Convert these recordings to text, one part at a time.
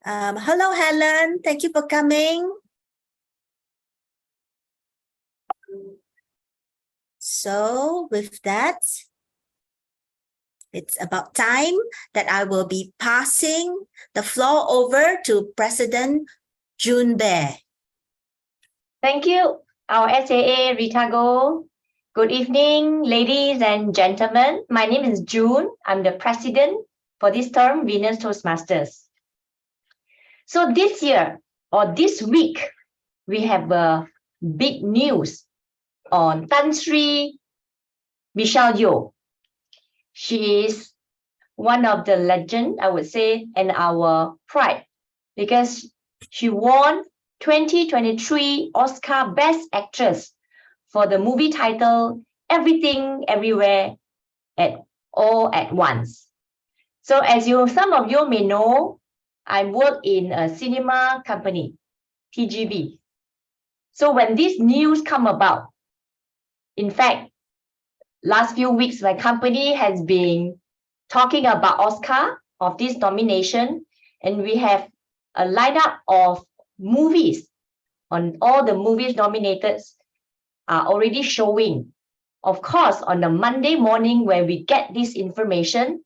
Hello, Helen. Thank you for coming. So with that, it's about time that I will be passing the floor over to President June Bear. Thank you, our SAA Rita Go. Good evening, ladies and gentlemen. My name is June. I'm the president for this term, Venus Toastmasters. So this year or this week, we have a big news on Tan Sri Michelle Yeoh. She is one of the legend, I would say, and our pride, because she won 2023 Oscar Best Actress for the movie title Everything Everywhere All at Once. So as some of you may know, I work in a cinema company, TGV. So when this news come about, in fact, last few weeks, my company has been talking about Oscar of this nomination, and we have a lineup of movies on all the movies nominated are already showing. Of course, on the Monday morning when we get this information,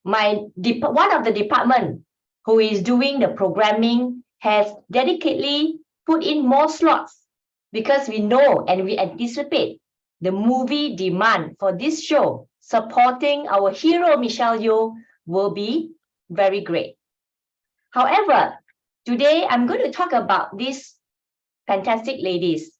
one of the department who is doing the programming has dedicatedly put in more slots because we know and we anticipate the movie demand for this show supporting our hero Michelle Yeoh will be very great. However, today I'm going to talk about these fantastic ladies.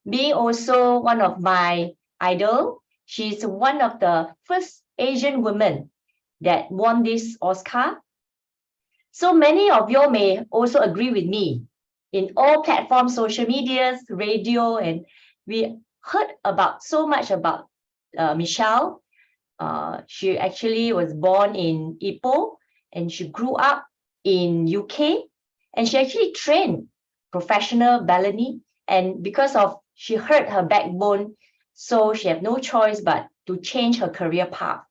Being also one of my idol, she's one of the first Asian women that won this Oscar. So many of you may also agree with me. In all platforms, social medias, radio, and we heard about so much about Michelle. She actually was born in Ipoh and she grew up in UK, and she actually trained professional ballerina, and because of she hurt her backbone, so she had no choice but to change her career path.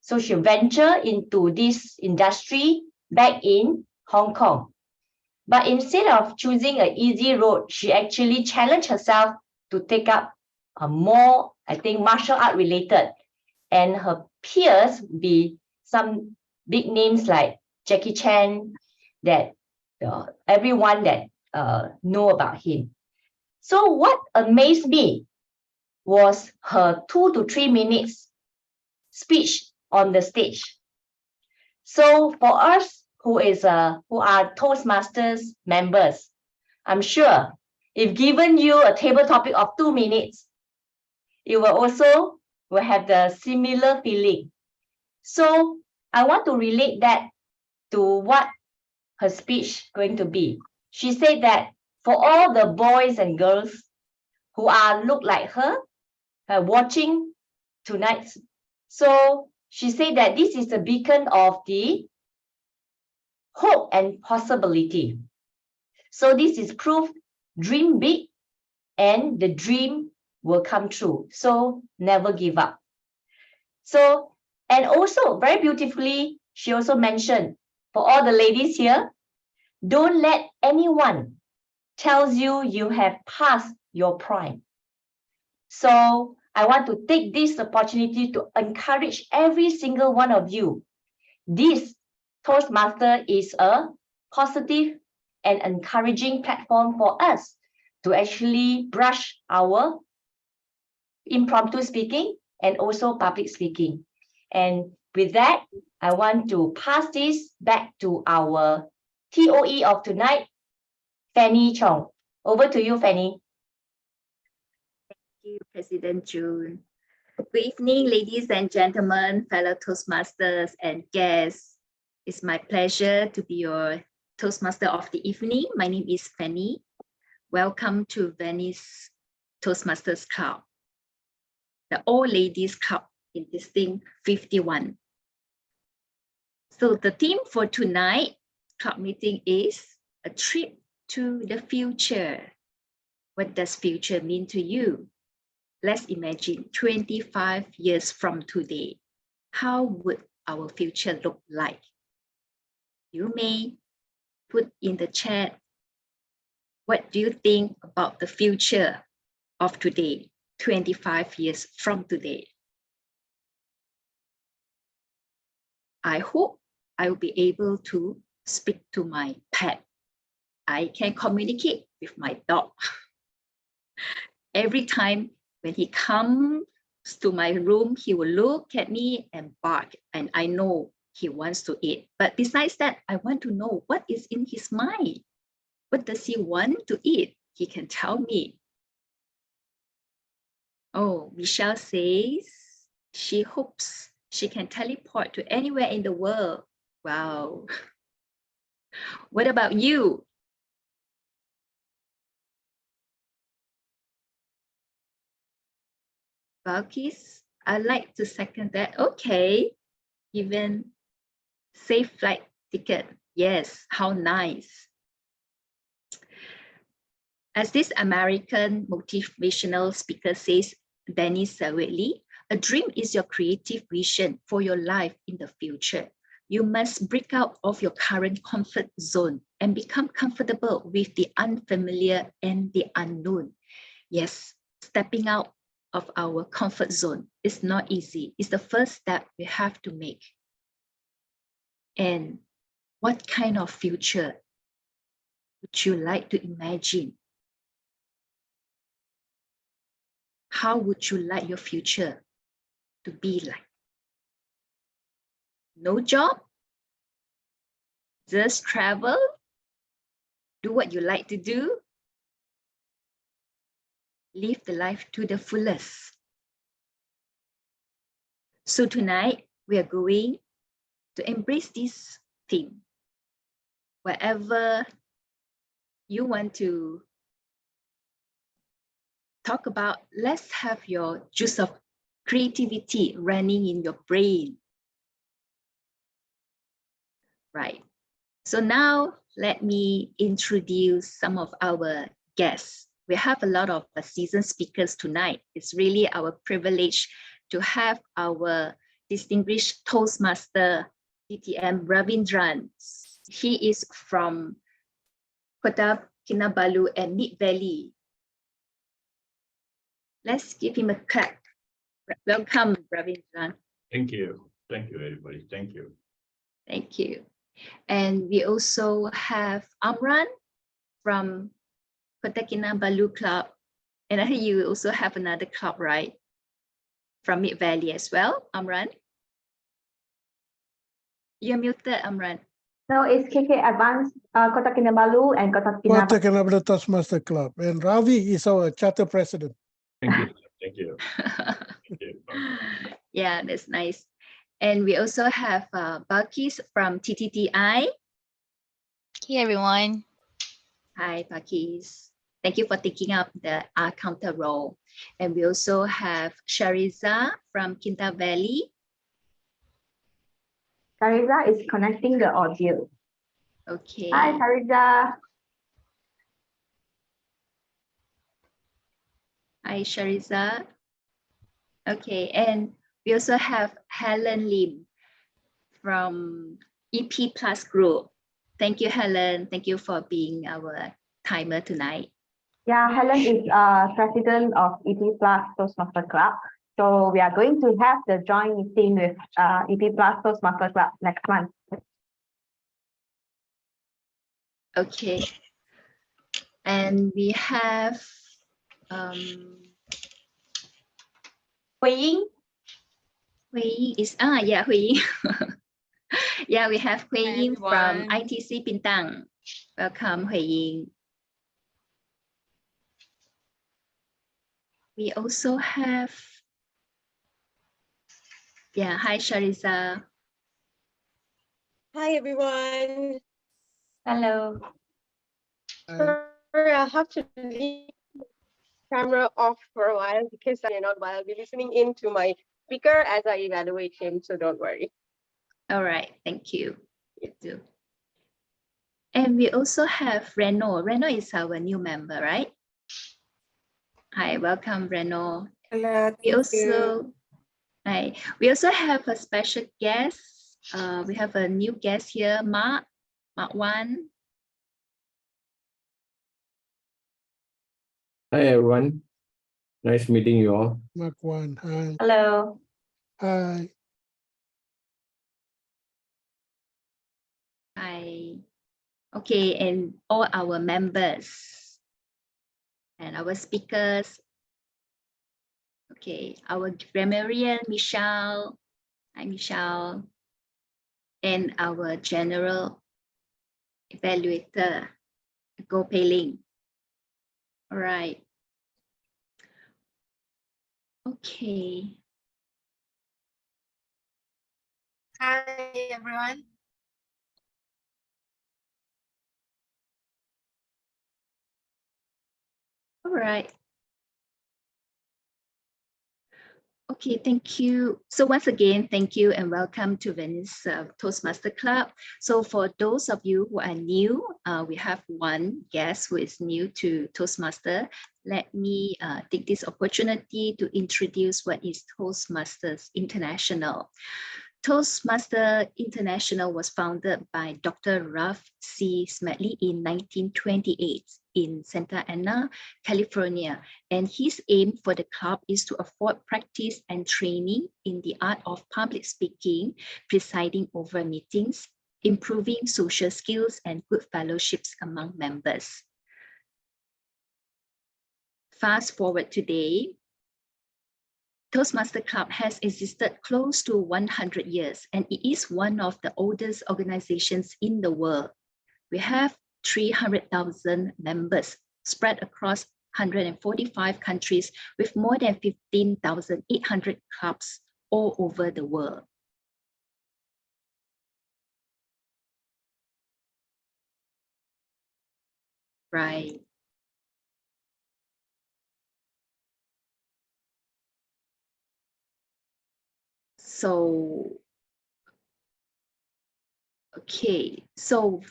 So she ventured into this industry back in Hong Kong. But instead of choosing an easy road, she actually challenged herself to take up a more, I think, martial art related. And her peers be some big names like Jackie Chan, that everyone that know about him. So what amazed me was her 2 to 3 minutes speech on the stage. So for us who are Toastmasters members, I'm sure if given you a table topic of 2 minutes, you will have the similar feeling. So I want to relate that to what her speech going to be. She said that for all the boys and girls who look like her watching tonight, so she said that this is a beacon of the hope and possibility. So this is proof, dream big and the dream will come true. So never give up. So, and also very beautifully, she also mentioned for all the ladies here, don't let anyone tells you you have passed your prime. So I want to take this opportunity to encourage every single one of you. This Toastmaster is a positive and encouraging platform for us to actually brush our impromptu speaking and also public speaking. And with that, I want to pass this back to our TOE of tonight, Fanny Chong. Over to you, Fanny. Thank you, President June. Good evening, ladies and gentlemen, fellow Toastmasters and guests. It's my pleasure to be your Toastmaster of the evening. My name is Fanny. Welcome to Venice Toastmasters Club, the all ladies club in District 51. So the theme for tonight club meeting is a trip to the future. What does future mean to you? Let's imagine 25 years from today. How would our future look like? You may put in the chat, what do you think about the future of today, 25 years from today? I hope I will be able to speak to my pet. I can communicate with my dog. Every time when he comes to my room, he will look at me and bark, and I know he wants to eat. But besides that, I want to know what is in his mind. What does he want to eat? He can tell me. Oh, Michelle says she hopes she can teleport to anywhere in the world. Wow. What about you? Balkis, I'd like to second that. Okay, even safe flight ticket. Yes, how nice. As this American motivational speaker says, Dennis Whitley, a dream is your creative vision for your life in the future. You must break out of your current comfort zone and become comfortable with the unfamiliar and the unknown. Yes, stepping out of our comfort zone is not easy. It's the first step we have to make. And what kind of future would you like to imagine? How would you like your future to be like? No job? Just travel? Do what you like to do? Live the life to the fullest. So tonight, we are going to embrace this theme. Wherever you want to talk about, let's have your juice of creativity running in your brain. Right. So now let me introduce some of our guests. We have a lot of seasoned speakers tonight. It's really our privilege to have our distinguished Toastmaster, DTM Ravindran. He is from Kota Kinabalu and Mid Valley. Let's give him a clap. Welcome, Ravindran. Thank you. Thank you, everybody. Thank you. Thank you. And we also have Amran from Kota Kinabalu Club. And I think you also have another club, right? From Mid Valley as well, Amran. You're muted, Amran. No, it's KK Advanced, Kota Kinabalu and Kota Kota Kinabalu. Kinabalu Toastmasters Club. And Ravi is our charter president. Thank you. Thank you. Thank you. Yeah, that's nice. And we also have Balkis from TTTI. Hey everyone. Hi, Balkis. Thank you for taking up the art counter role. And we also have Shariza from Kinta Valley. Shariza is connecting the audio. Okay. Hi, Shariza. Hi, Shariza. Okay, and we also have Helen Lim from EP Plus Group. Thank you, Helen. Thank you for being our timer tonight. Yeah, Helen is president of EP Plus Toastmasters Club. So we are going to have the joint meeting with EP Plus Toastmasters Club next month. Okay. And we have Hui Ying. Hui Ying is yeah, Hui Ying. Yeah, we have Hui Hi, Ying from everyone. ITC Pintang. Welcome, Hui Ying. We also have, yeah, hi Shariza. Hi everyone. Hello. Sorry, I'll have to leave the camera off for a while because while I'll be listening in to my speaker as I evaluate him, so don't worry. All right, thank you. You too. And we also have Reno. Reno is our new member, right? Hi, welcome, Reno. Hello, We also have a special guest. We have a new guest here, Mark Wan. Hi everyone. Nice meeting you all. Mark One. Hi. Hello. Hi. Hi. Okay, and all our members and our speakers. Okay, our grammarian, Michelle. Hi, Michelle. And our general evaluator, Go Pei Ling. All right. Okay. Hi, everyone. All right. Okay, thank you. So once again, thank you and welcome to Venice Toastmaster Club. So for those of you who are new, we have one guest who is new to Toastmaster. Let me take this opportunity to introduce what is Toastmasters International. Toastmaster International was founded by Dr. Ralph C. Smedley in 1928 in Santa Ana, California. And his aim for the club is to afford practice and training in the art of public speaking, presiding over meetings, improving social skills and good fellowships among members. Fast forward today, Toastmaster Club has existed close to 100 years, and it is one of the oldest organizations in the world. We have 300,000 members spread across 145 countries with more than 15,800 clubs all over the world. Right. So, okay, so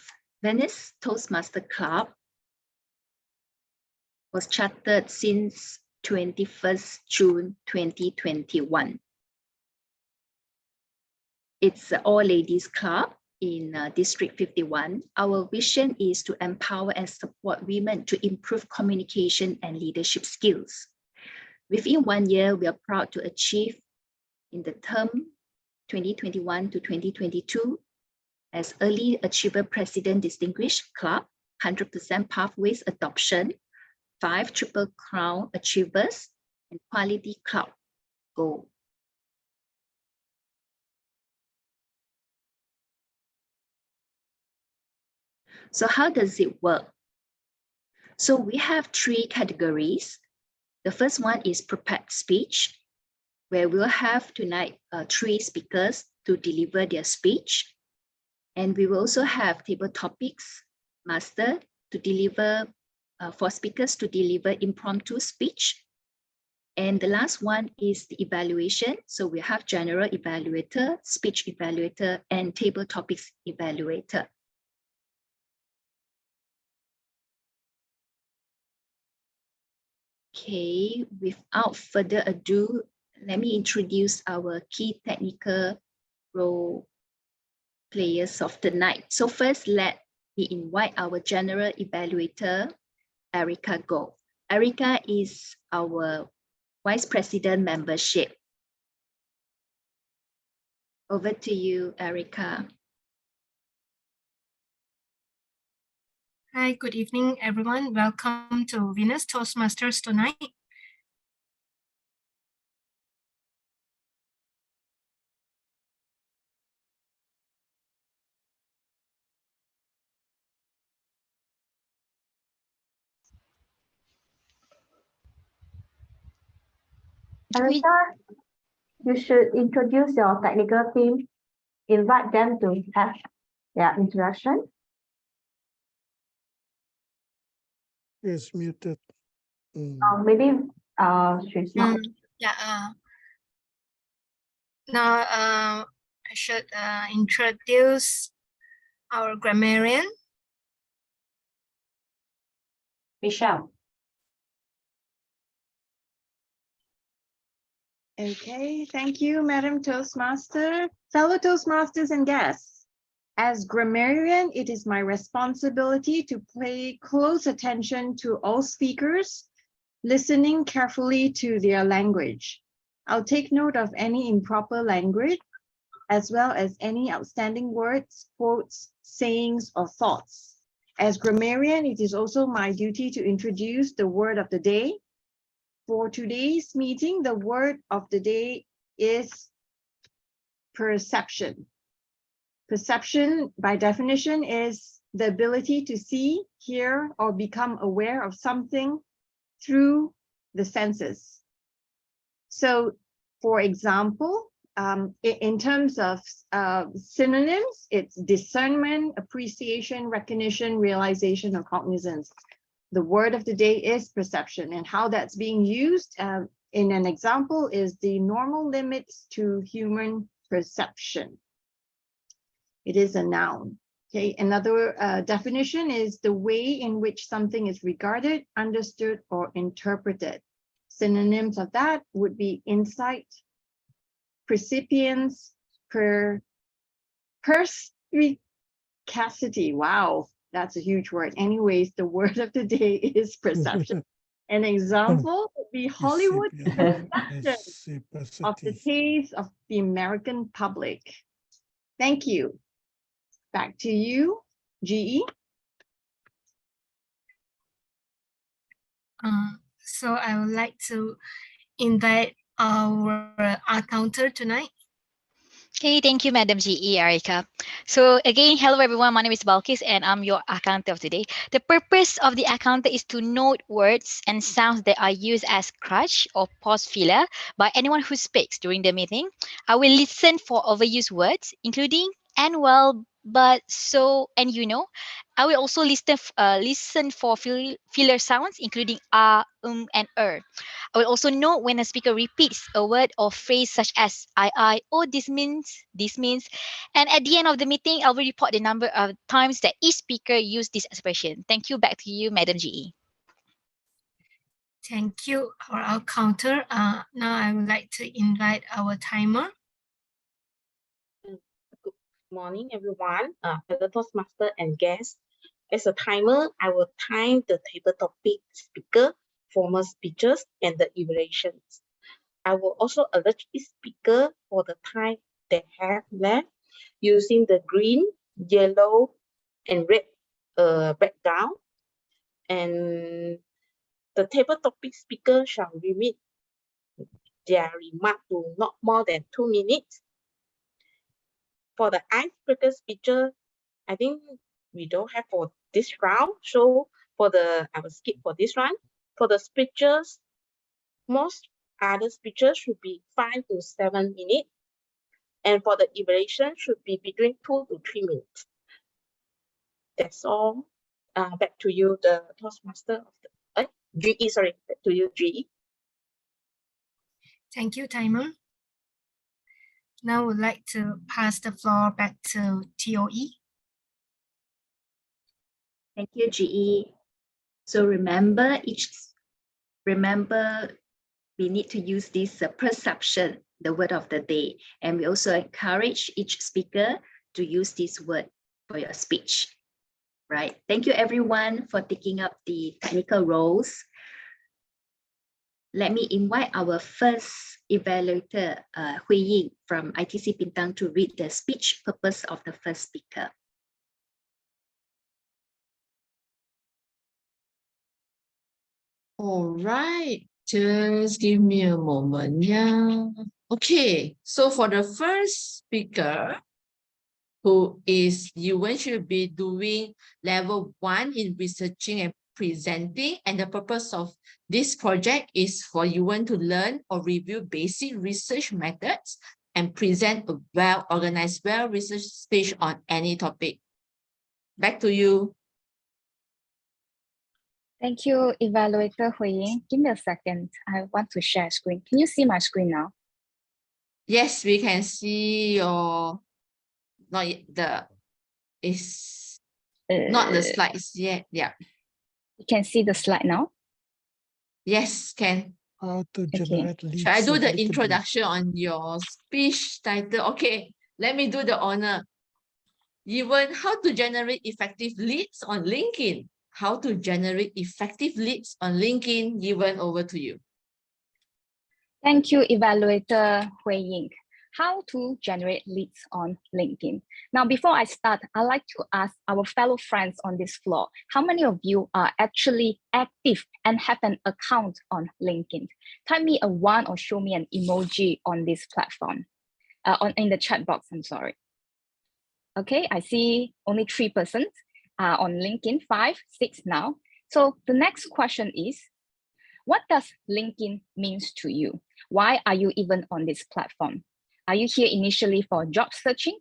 Venice Toastmaster Club was chartered since 21st June 2021. It's an all-ladies club in District 51. Our vision is to empower and support women to improve communication and leadership skills. Within 1 year, we are proud to achieve in the term 2021 to 2022 as Early Achiever President Distinguished Club, 100% Pathways Adoption, 5 Triple Crown Achievers, and Quality Club Gold. So how does it work? So we have 3 categories. The first one is prepared speech, where we'll have tonight 3 speakers to deliver their speech. And we will also have table topics master to deliver, for speakers to deliver impromptu speech. And the last one is the evaluation. So we have general evaluator, speech evaluator, and table topics evaluator. Okay, without further ado, let me introduce our key technical role players of the night. So first, let me invite our general evaluator, Erica Go. Erica is our Vice President membership. Over to you, Erica. Hi, good evening, everyone. Welcome to Venus Toastmasters tonight. Erica, you should introduce your technical team. Invite them to have their introduction. Is muted. Maybe she's not. Yeah. Now I should introduce our grammarian. Michelle. Okay, thank you, Madam Toastmaster. Fellow Toastmasters and guests, as grammarian, it is my responsibility to pay close attention to all speakers listening carefully to their language. I'll take note of any improper language, as well as any outstanding words, quotes, sayings, or thoughts. As grammarian, it is also my duty to introduce the word of the day. For today's meeting, the word of the day is perception. Perception, by definition, is the ability to see, hear, or become aware of something through the senses. So, for example, in terms of synonyms, it's discernment, appreciation, recognition, realization, or cognizance. The word of the day is perception, and how that's being used in an example is the normal limits to human perception. It is a noun. Okay, another definition is the way in which something is regarded, understood, or interpreted. Synonyms of that would be insight, percipience, perspicacity. Wow, that's a huge word. Anyways, the word of the day is perception. An example would be Hollywood perception of the taste of the American public. Thank you. Back to you, GE. So I would like to invite our accountor tonight. Okay, thank you, Madam GE, Arika. So again, hello everyone, my name is Balkis and I'm your accountant of today. The purpose of the accountant is to note words and sounds that are used as crutch or pause filler by anyone who speaks during the meeting. I will listen for overused words, including and well, but, so, and you know. I will also listen for filler sounds, including and I will also note when a speaker repeats a word or phrase such as I, oh, this means. And at the end of the meeting, I will report the number of times that each speaker used this expression. Thank you. Back to you, Madam GE. Thank you, our counter. Now I would like to invite our timer. Good morning, everyone. Fellow Toastmaster and guests. As a timer, I will time the table topic, speaker, formal speeches, and the evaluations. I will also alert each speaker for the time they have left using the green, yellow, and red background. And the table topic speaker shall limit their remark to not more than 2 minutes. For the icebreaker speecher, I think we don't have for this round. So I will skip for this one. For the speeches, most other speeches should be 5 to 7 minutes. And for the evaluation should be between 2 to 3 minutes. That's all. Back to you, the Toastmaster of the GE, sorry, back to you, GE. Thank you, timer. Now I would like to pass the floor back to TOE. Thank you, GE. So remember, we need to use this perception, the word of the day. And we also encourage each speaker to use this word for your speech, right? Thank you, everyone, for taking up the technical roles. Let me invite our first evaluator, Hui Ying from ITC Pintang, to read the speech purpose of the first speaker. All right, just give me a moment. Yeah. Okay, so for the first speaker, who is Yuan, should be doing level 1 in researching and presenting. And the purpose of this project is for Yuan to learn or review basic research methods and present a well-organized, well-researched speech on any topic. Back to you. Thank you, Evaluator Hui Ying. Give me a second. I want to share screen. Can you see my screen now? Yes, we can see your, not the, is not the slides yet. Yeah. You can see the slide now? Yes, can. How to generate leads. Shall I do of the LinkedIn? introduction on your speech title? Okay, let me do the honor. Yuan, how to generate effective leads on LinkedIn? how to generate effective leads on LinkedIn. Given over to you. Thank you, Evaluator Hui Ying. How to generate leads on LinkedIn. Now, before I start, I'd like to ask our fellow friends on this floor, how many of you are actually active and have an account on LinkedIn? Type me a 1 or show me an emoji on this platform, in the chat box, I'm sorry. Okay, I see only 3 persons on LinkedIn, 5, 6 now. So the next question is, what does LinkedIn means to you? Why are you even on this platform? Are you here initially for job searching,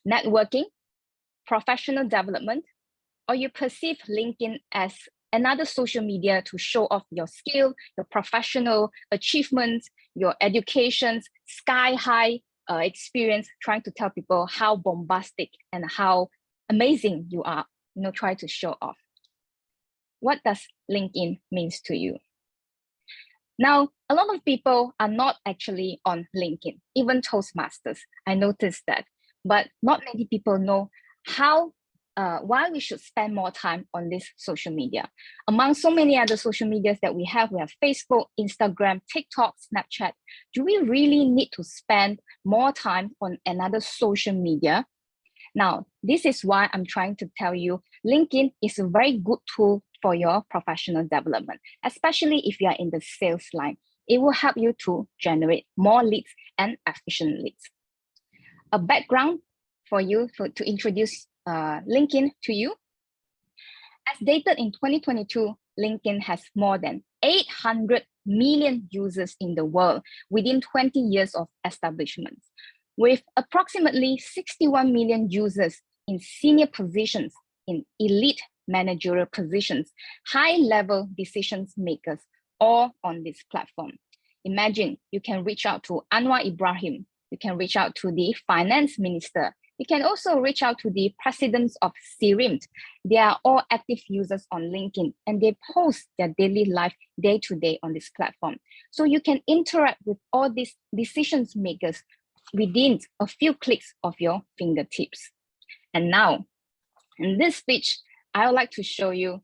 networking, professional development, or you perceive LinkedIn as another social media to show off your skill, your professional achievements, your educations, sky high experience, trying to tell people how bombastic and how amazing you are, try to show off. What does LinkedIn means to you? Now, a lot of people are not actually on LinkedIn, even Toastmasters. I noticed that, but not many people know why we should spend more time on this social media. Among so many other social medias that we have Facebook, Instagram, TikTok, Snapchat. Do we really need to spend more time on another social media? Now, this is why I'm trying to tell you, LinkedIn is a very good tool for your professional development, especially if you are in the sales line. It will help you to generate more leads and efficient leads. A background for you to introduce LinkedIn to you. As dated in 2022, LinkedIn has more than 800 million users in the world within 20 years of establishment, with approximately 61 million users in senior positions, in elite managerial positions, high-level decision makers, all on this platform. Imagine you can reach out to Anwar Ibrahim, you can reach out to the finance minister, you can also reach out to the presidents of CIRIMT. They are all active users on LinkedIn and they post their daily life day to day on this platform. So you can interact with all these decision makers within a few clicks of your fingertips. And now, in this speech, I would like to show you,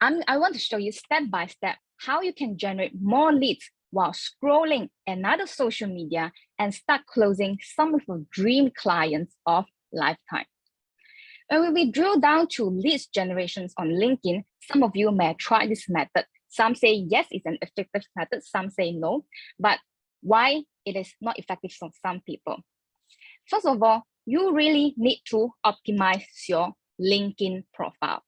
I want to show you step by step how you can generate more leads while scrolling another social media and start closing some of your dream clients of lifetime. When we drill down to leads generations on LinkedIn, some of you may try this method. Some say yes, it's an effective method. Some say no, but why it is not effective for some people? First of all, you really need to optimize your LinkedIn profile.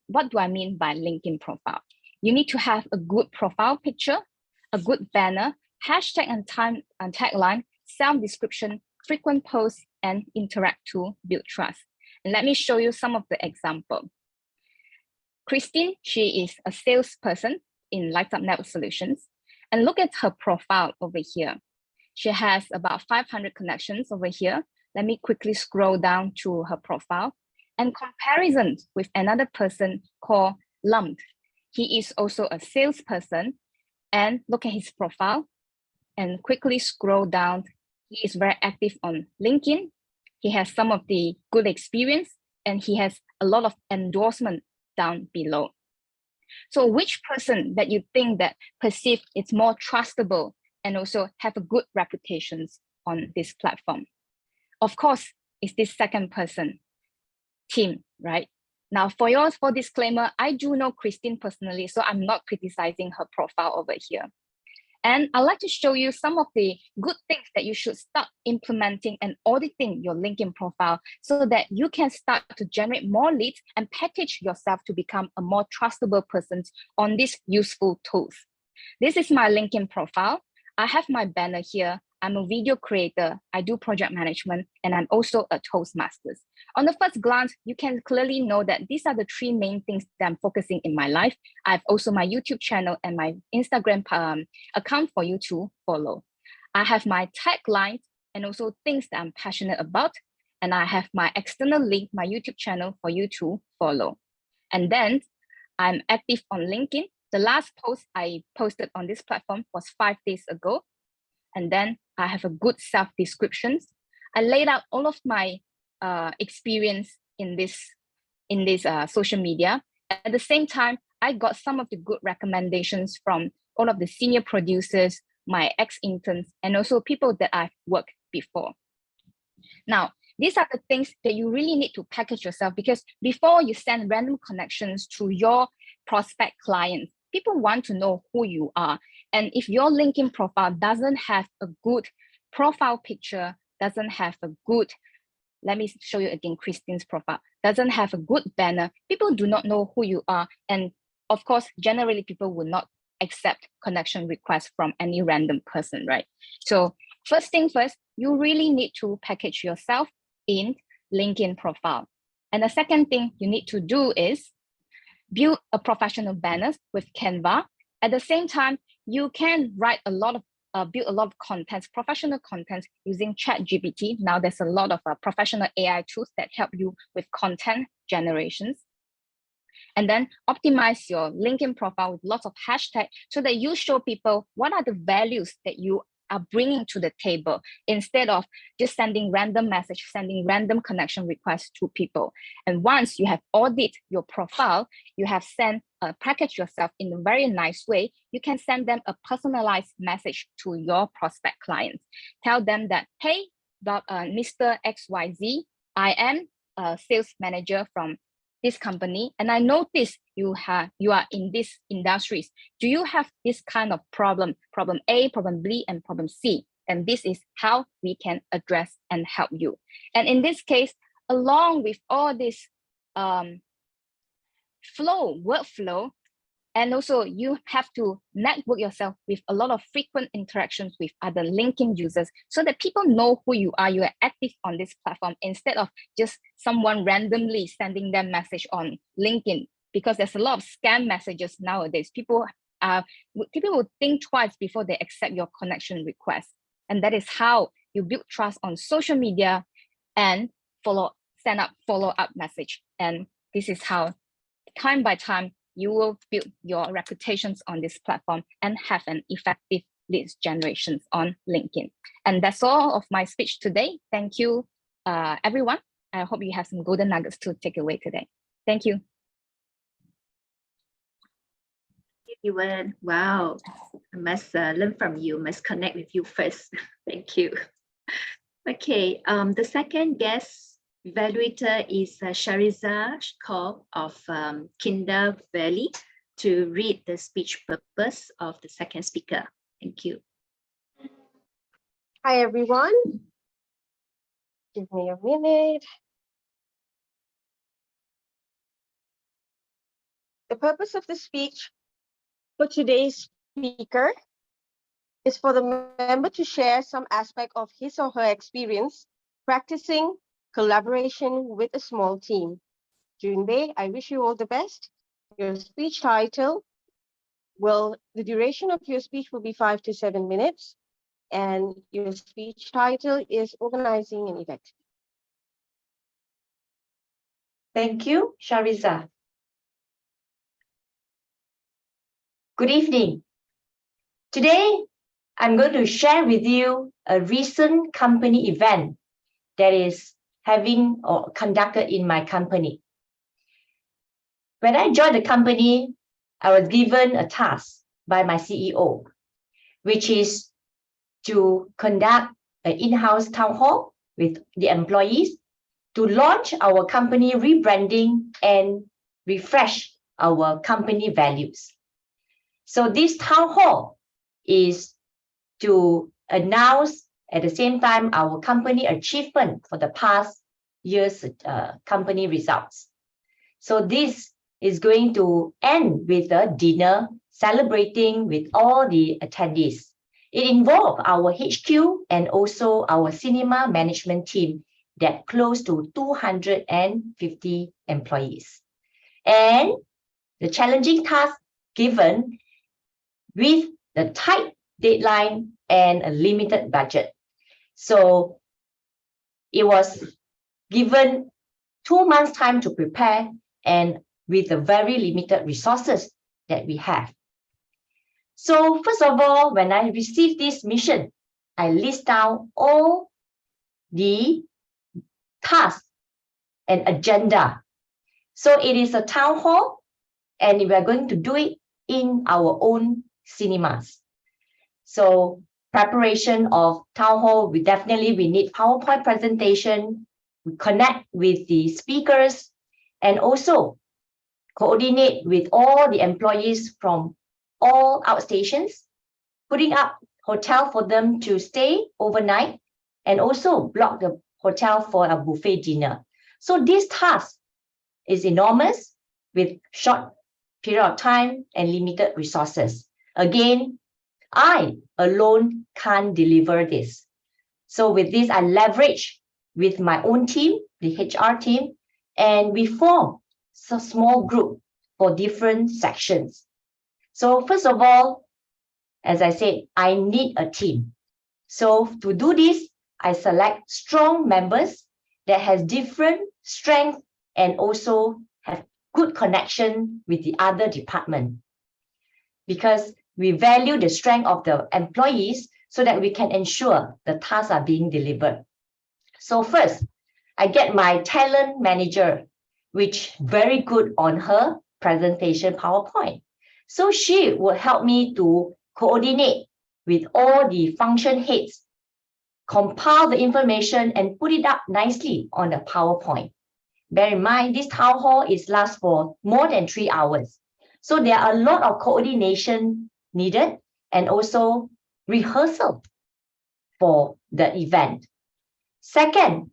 What do I mean by LinkedIn profile? You need to have a good profile picture, a good banner, hashtag and tagline, self-description, frequent posts, and interact to build trust. And let me show you some of the example. Christine, she is a salesperson in Light Up Network Solutions. And look at her profile over here. She has about 500 connections over here. Let me quickly scroll down to her profile and comparison with another person called Lump. He is also a salesperson, and look at his profile and quickly scroll down. He is very active on LinkedIn. He has some of the good experience and he has a lot of endorsement down below. So which person that you think that perceive it's more trustable and also have a good reputations on this platform? Of course, it's this second person, Tim, right? Now for disclaimer, I do know Christine personally, so I'm not criticizing her profile over here. And I'd like to show you some of the good things that you should start implementing and auditing your LinkedIn profile so that you can start to generate more leads and package yourself to become a more trustable person on these useful tools. This is my LinkedIn profile. I have my banner here. I'm a video creator. I do project management, and I'm also a Toastmasters. On the first glance, you can clearly know that these are the 3 main things that I'm focusing in my life. I have also my YouTube channel and my Instagram account for you to follow. I have my tagline and also things that I'm passionate about. And I have my external link, my YouTube channel for you to follow. And then I'm active on LinkedIn. The last post I posted on this platform was 5 days ago. And then I have a good self-descriptions. I laid out all of my experience in this in this social media. At the same time, I got some of the good recommendations from all of the senior producers, my ex-interns, and also people that I've worked before. Now, these are the things that you really need to package yourself, because before you send random connections to your prospect clients, people want to know who you are. And if your LinkedIn profile doesn't have a good profile picture, doesn't have a good, let me show you again, Christine's profile, doesn't have a good banner, people do not know who you are. And of course, generally people will not accept connection requests from any random person, right? So first thing first, you really need to package yourself in LinkedIn profile. And the second thing you need to do is build a professional banners with Canva. At the same time, you can write a lot of build a lot of contents, professional contents using ChatGPT. Now there's a lot of professional AI tools that help you with content generations. And then optimize your LinkedIn profile with lots of hashtags so that you show people what are the values that you are bringing to the table, instead of just sending random message, sending random connection requests to people. And once you have audited your profile, you have sent package yourself in a very nice way, you can send them a personalized message to your prospect clients. Tell them that, hey, Mr. XYZ, I am a sales manager from this company, and I notice you are in these industries. Do you have this kind of problem A, problem B, and problem C? And this is how we can address and help you. And in this case, along with all this workflow, and also you have to network yourself with a lot of frequent interactions with other LinkedIn users so that people know who you are active on this platform, instead of just someone randomly sending them message on LinkedIn, because there's a lot of scam messages nowadays. People will think twice before they accept your connection request. And that is how you build trust on social media and send up follow-up message. And this is how time by time you will build your reputations on this platform and have an effective leads generations on LinkedIn. And that's all of my speech today. Thank you, everyone. I hope you have some golden nuggets to take away today. Thank you. Ewan, wow, I must learn from you, must connect with you first. Thank you. Okay, the second guest evaluator is Shariza Kaur of Kinder Valley to read the speech purpose of the second speaker. Thank you. Hi, everyone. Give me a minute. The purpose of the speech for today's speaker is for the member to share some aspect of his or her experience practicing collaboration with a small team. Junbei, I wish you all the best. Your speech title the duration of your speech will be 5 to 7 minutes, and your speech title is Organizing an Event. Thank you, Shariza. Good evening. Today, I'm going to share with you a recent company event that is having or conducted in my company. When I joined the company, I was given a task by my CEO, which is to conduct an in-house town hall with the employees to launch our company rebranding and refresh our company values. So this town hall is to announce at the same time our company achievement for the past year's company results. So this is going to end with a dinner celebrating with all the attendees. It involved our HQ and also our cinema management team that close to 250 employees. And the challenging task given with the tight deadline and a limited budget. So it was given 2 months time to prepare, and with the very limited resources that we have. So first of all, when I received this mission, I list down all the tasks and agenda. So it is a town hall, and we are going to do it in our own cinemas. So preparation of town hall, we need PowerPoint presentation, we connect with the speakers, and also coordinate with all the employees from all outstations, putting up hotel for them to stay overnight, and also block the hotel for a buffet dinner. So this task is enormous with short period of time and limited resources. Again, I alone can't deliver this. So with this, I leverage with my own team, the HR team, and we form a small group for different sections. So first of all, as I said, I need a team. So to do this, I select strong members that has different strengths and also have good connection with the other department. Because we value the strength of the employees so that we can ensure the tasks are being delivered. So first, I get my talent manager, which very good on her presentation PowerPoint. So she will help me to coordinate with all the function heads, compile the information and put it up nicely on the PowerPoint. Bear in mind, this town hall lasts for more than 3 hours. So there are a lot of coordination needed and also rehearsal for the event. Second,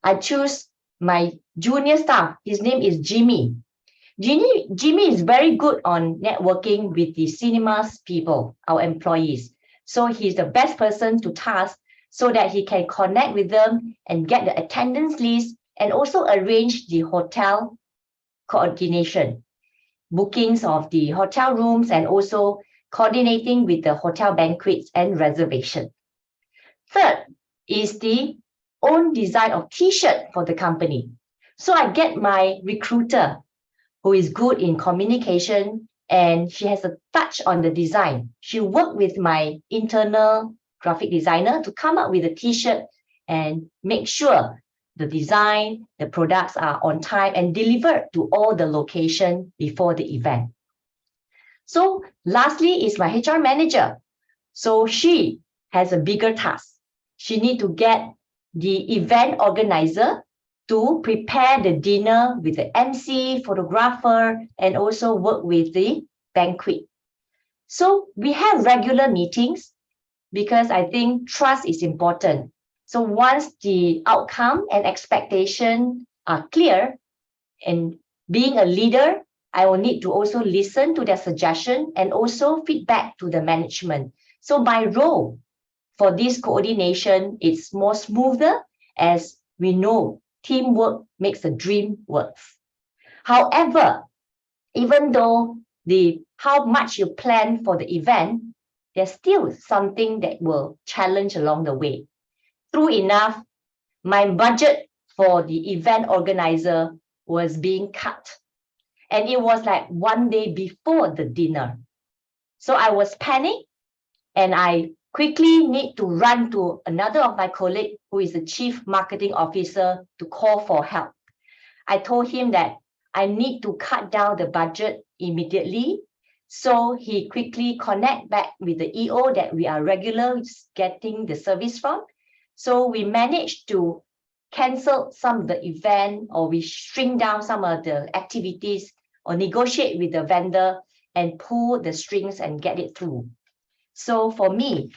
I choose my junior staff. His name is Jimmy. Jimmy is very good on networking with the cinemas people, our employees. So he's the best person to task so that he can connect with them and get the attendance list and also arrange the hotel coordination, bookings of the hotel rooms, and also coordinating with the hotel banquets and reservation. Third is the own design of T-shirt for the company. So I get my recruiter who is good in communication and she has a touch on the design. She worked with my internal graphic designer to come up with a T-shirt and make sure the design, the products are on time and delivered to all the location before the event. So lastly is my HR manager. So she has a bigger task. She needs to get the event organizer to prepare the dinner with the MC, photographer, and also work with the banquet. So we have regular meetings because I think trust is important. So once the outcome and expectation are clear, and being a leader, I will need to also listen to their suggestion and also feedback to the management. So my role for this coordination is more smoother, as we know teamwork makes the dream work. However, even though how much you plan for the event, there's still something that will challenge along the way. True enough, my budget for the event organizer was being cut. And it was like one day before the dinner. So I was panicked and I quickly need to run to another of my colleagues who is the chief marketing officer to call for help. I told him that I need to cut down the budget immediately. So he quickly connect back with the EO that we are regularly getting the service from. So we managed to cancel some of the event, or we shrink down some of the activities, or negotiate with the vendor and pull the strings and get it through. So for me,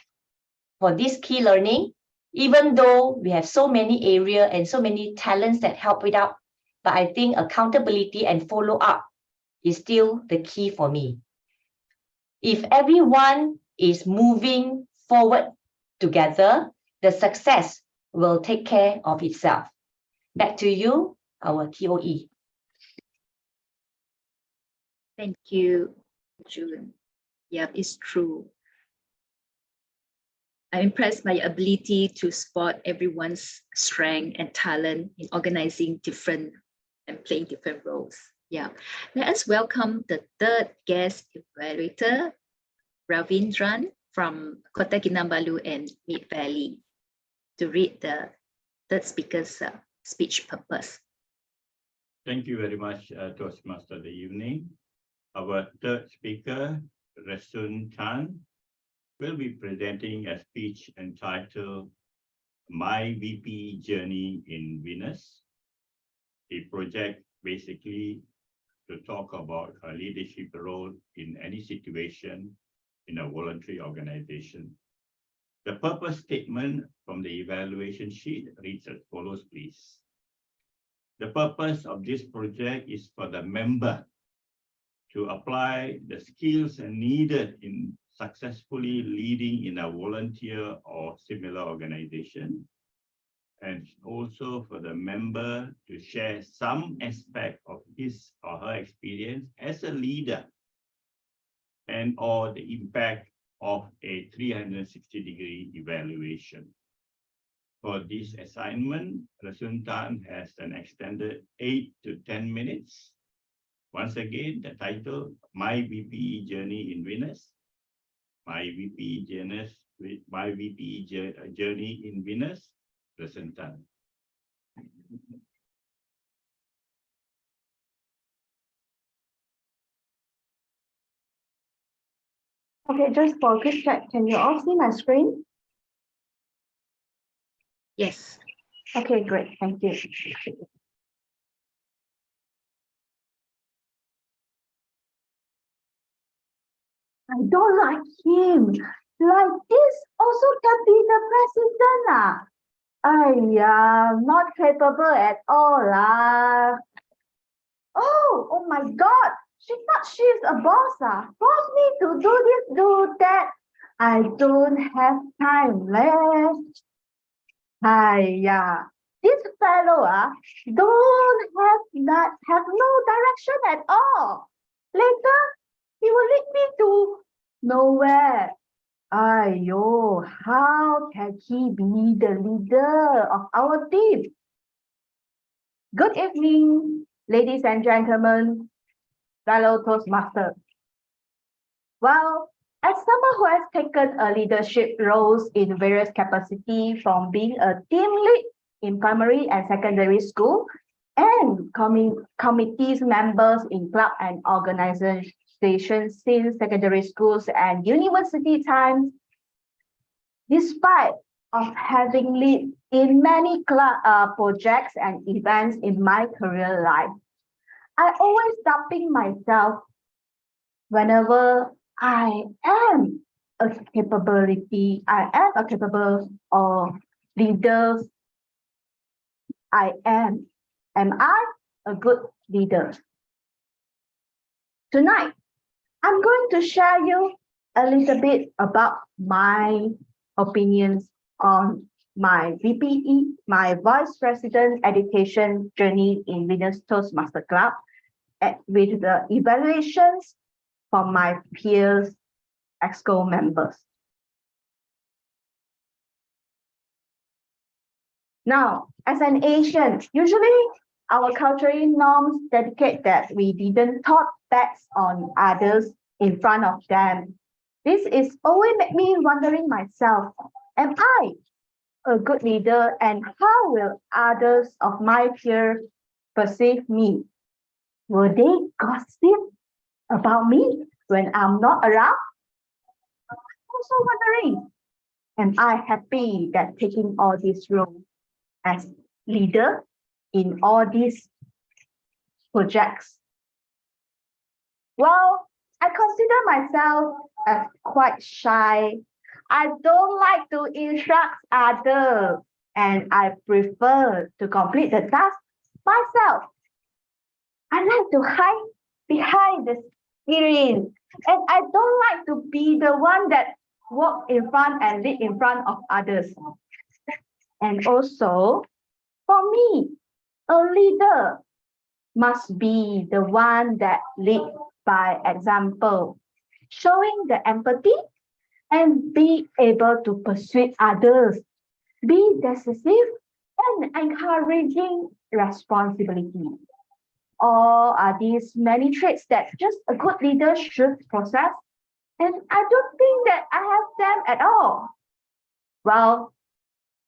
for this key learning, even though we have so many areas and so many talents that help it out, but I think accountability and follow up is still the key for me. If everyone is moving forward together, the success will take care of itself. Back to you, our TOE. Thank you, June. Yeah, it's true. I'm impressed by your ability to spot everyone's strength and talent in organizing different and playing different roles. Yeah. Let us welcome the third guest evaluator, Ravindran from Kota Kinabalu and Mid Valley, to read the third speaker's speech purpose. Thank you very much, Toastmaster of the evening. Our third speaker, Rasun Tan, will be presenting a speech entitled My VP Journey in Venus. The project basically to talk about her leadership role in any situation in a voluntary organization. The purpose statement from the evaluation sheet reads as follows, please. The purpose of this project is for the member to apply the skills needed in successfully leading in a volunteer or similar organization, and also for the member to share some aspect of his or her experience as a leader and or the impact of a 360-degree evaluation. For this assignment, Rasun Tan has an extended 8 to 10 minutes. Once again, the title, My VP Journey in Venus. My VP Journey in Venus, Rasun Tan. Okay, just for a quick check, can you all see my screen? Yes. Okay, great, thank you. I don't like him. Like this also can be the president. Not capable at all. Oh my God. She thought she's a boss. Force me to do this, do that. I don't have time left. This fellow don't have no direction at all. Later, he will lead me to nowhere. How can he be the leader of our team? Good evening, ladies and gentlemen, fellow Toastmasters. Well, as someone who has taken a leadership roles in various capacities, from being a team lead in primary and secondary school and committees members in club and organizations since secondary schools and university times, despite of having lead in many projects and events in my career life, I always doubting myself whenever I am a capable leader. Am I a good leader? Tonight, I'm going to share you a little bit about my opinions on my VPE, my Vice President Education Journey in Venus Toastmaster Club, with the evaluations from my peers, EXCO members. Now, as an Asian, usually our cultural norms dedicate that we didn't talk bad on others in front of them. This is always make me wondering myself, am I a good leader, and how will others of my peers perceive me? Will they gossip about me when I'm not around? I'm also wondering, am I happy that taking all these roles as leader in all these projects? Well, I consider myself as quite shy. I don't like to instruct others, and I prefer to complete the task myself. I like to hide behind the screen, and I don't like to be the one that walk in front and lead in front of others. And also, for me, a leader must be the one that lead by example, showing the empathy and be able to persuade others, be decisive and encouraging responsibility. All are these many traits that just a good leader should possess, and I don't think that I have them at all. Well,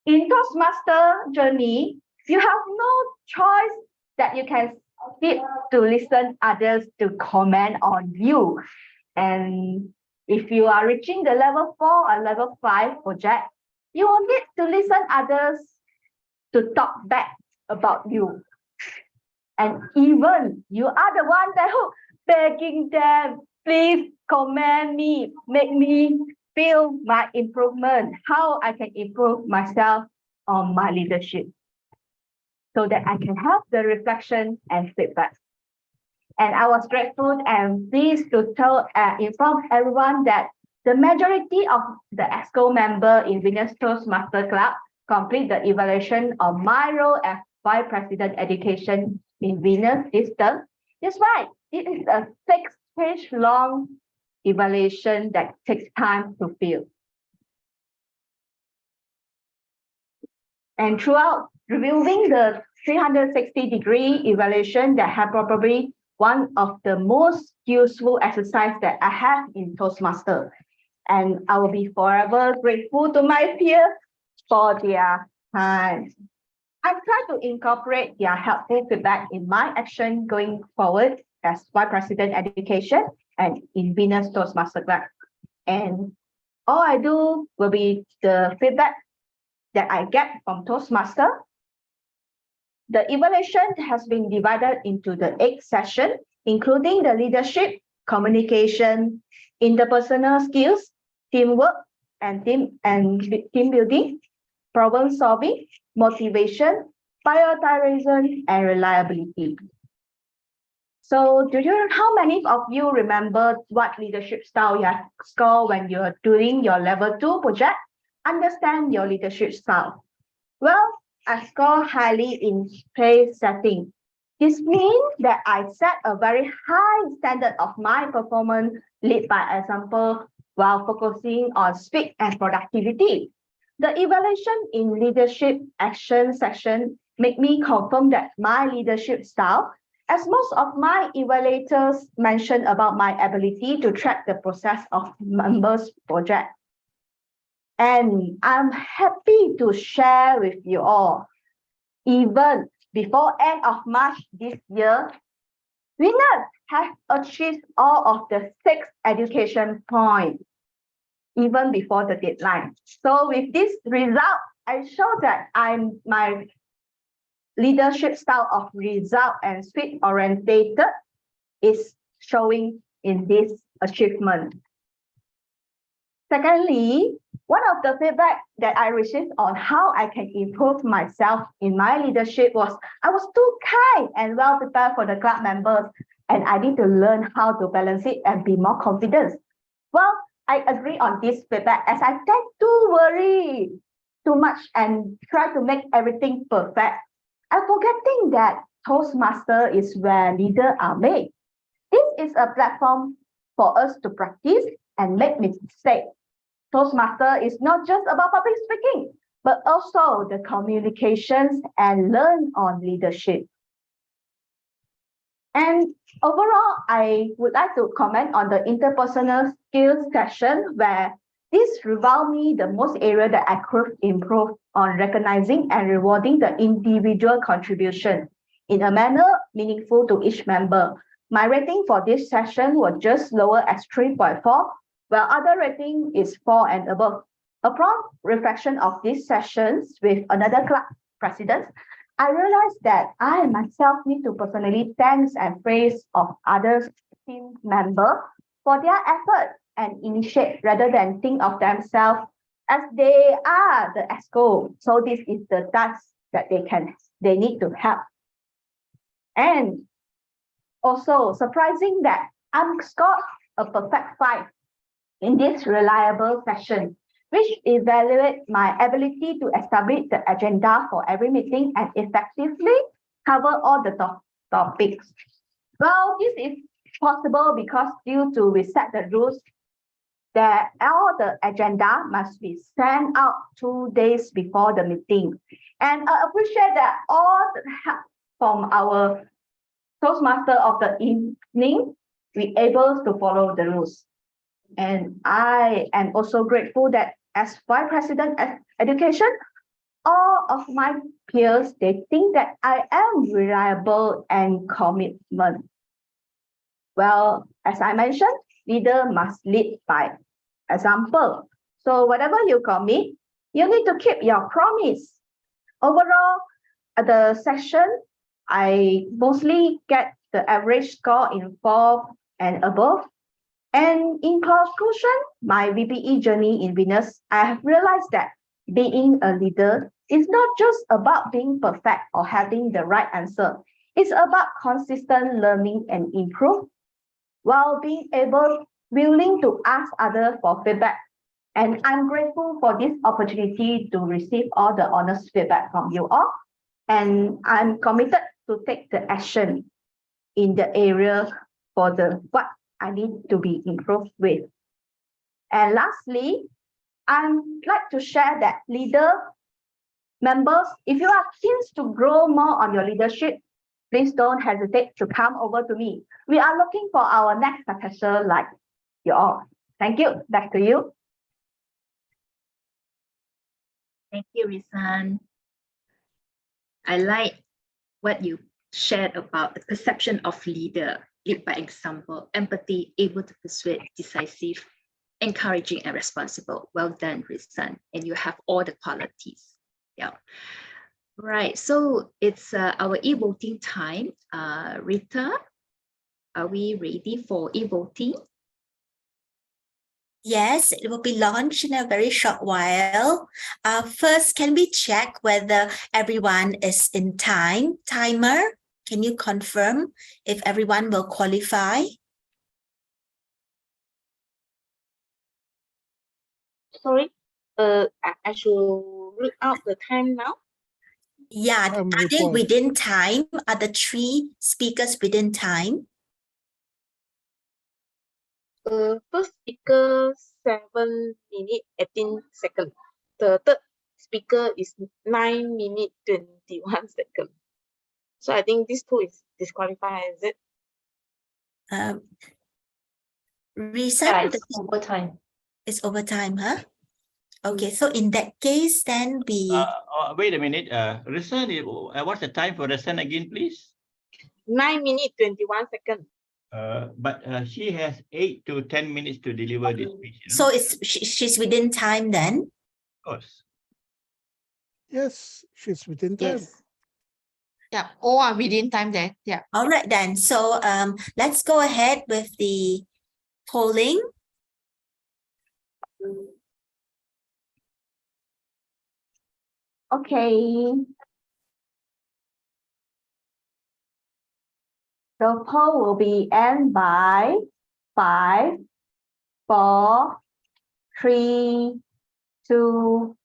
in Toastmaster journey, you have no choice that you can need to listen others to comment on you. And if you are reaching the level 4 or level 5 project, you will need to listen others to talk back about you. And even you are the one that who begging them, please comment me, make me feel my improvement, how I can improve myself on my leadership, so that I can have the reflection and feedback. And I was grateful and pleased to inform everyone that the majority of the EXCO member in Venus Toastmasters Club complete the evaluation of my role as Vice President Education in Venus this term. That's right, it is a 6-page long evaluation that takes time to fill. And throughout reviewing the 360-degree evaluation, that have probably one of the most useful exercise that I have in Toastmaster. And I will be forever grateful to my peers for their time. I try to incorporate their helpful feedback in my action going forward as Vice President Education and in Venus Toastmasters Club. And all I do will be the feedback that I get from Toastmaster. The evaluation has been divided into the 8 sessions, including the leadership, communication, interpersonal skills, teamwork, and team building, problem solving, motivation, prioritization, and reliability. So how many of you remember what leadership style you have scored when you're doing your level 2 project? Understand your leadership style. Well, I score highly in praise setting. This means that I set a very high standard of my performance, lead by example, while focusing on speed and productivity. The evaluation in leadership action section make me confirm that my leadership style, as most of my evaluators mentioned about my ability to track the process of members' project. And I'm happy to share with you all, even before end of March this year, winners have achieved all of the 6 education points, even before the deadline. So with this result, I show that my leadership style of result and speed orientated is showing in this achievement. Secondly, one of the feedback that I received on how I can improve myself in my leadership was I was too kind and well prepared for the club members, and I need to learn how to balance it and be more confident. Well, I agree on this feedback as I tend to worry too much and try to make everything perfect. I'm forgetting that Toastmaster is where leaders are made. This is a platform for us to practice and make mistakes. Toastmaster is not just about public speaking, but also the communications and learn on leadership. And overall, I would like to comment on the interpersonal skills session, where this revealed me the most area that I could improve on recognizing and rewarding the individual contribution in a manner meaningful to each member. My rating for this session was just lower as 3.4, while other rating is 4 and above. Upon reflection of these sessions with another club president, I realized that I myself need to personally thank and praise of other team members for their effort and initiate rather than think of themselves as they are the EXCO. So this is the task that they need to help. And also surprising that I'm scored a perfect 5 in this reliable session, which evaluates my ability to establish the agenda for every meeting and effectively cover all the topics. Well, this is possible because due to we set the rules that all the agenda must be sent out 2 days before the meeting. And I appreciate that all the help from our Toastmaster of the evening, we able to follow the rules. And I am also grateful that as Vice President of Education, all of my peers, they think that I am reliable and commitment. Well, as I mentioned, leader must lead by example. So whatever you commit, you need to keep your promise. Overall, at the session, I mostly get the average score in 4 and above. And in conclusion, my VPE journey in Venus, I have realized that being a leader is not just about being perfect or having the right answer. It's about consistent learning and improve while being willing to ask others for feedback. And I'm grateful for this opportunity to receive all the honest feedback from you all. And I'm committed to take the action in the area for what I need to be improved with. And lastly, I'd like to share that leader members, if you are keen to grow more on your leadership, please don't hesitate to come over to me. We are looking for our next successor like you all. Thank you. Back to you. Thank you, Risan. I like what you shared about the perception of leader, lead by example, empathy, able to persuade, decisive, encouraging, and responsible. Well done, Risan. And you have all the qualities. Yeah. Right. So it's our e-voting time. Rita, are we ready for e-voting? Yes, it will be launched in a very short while. First, can we check whether everyone is in time? Timer, can you confirm if everyone will qualify? Sorry, I should read out the time now. Yeah, are they within time? Are the 3 speakers within time? First speaker 7 minutes 18 seconds. The third speaker is 9 minutes 21 seconds. So I think these 2 is disqualified, is it? Reason? Yeah, it's overtime. It's overtime, huh? Okay, so in that case, then we... Wait a minute. Risan, what's the time for Risan again, please? 9 minutes 21 seconds. But she has 8 to 10 minutes to deliver this speech. So she's within time then? Of course. Yes, she's within time. Yes. Yeah, all are within time there. Yeah. All right then. So let's go ahead with the polling. Okay. The poll will be end by 5, 4, 3, 2,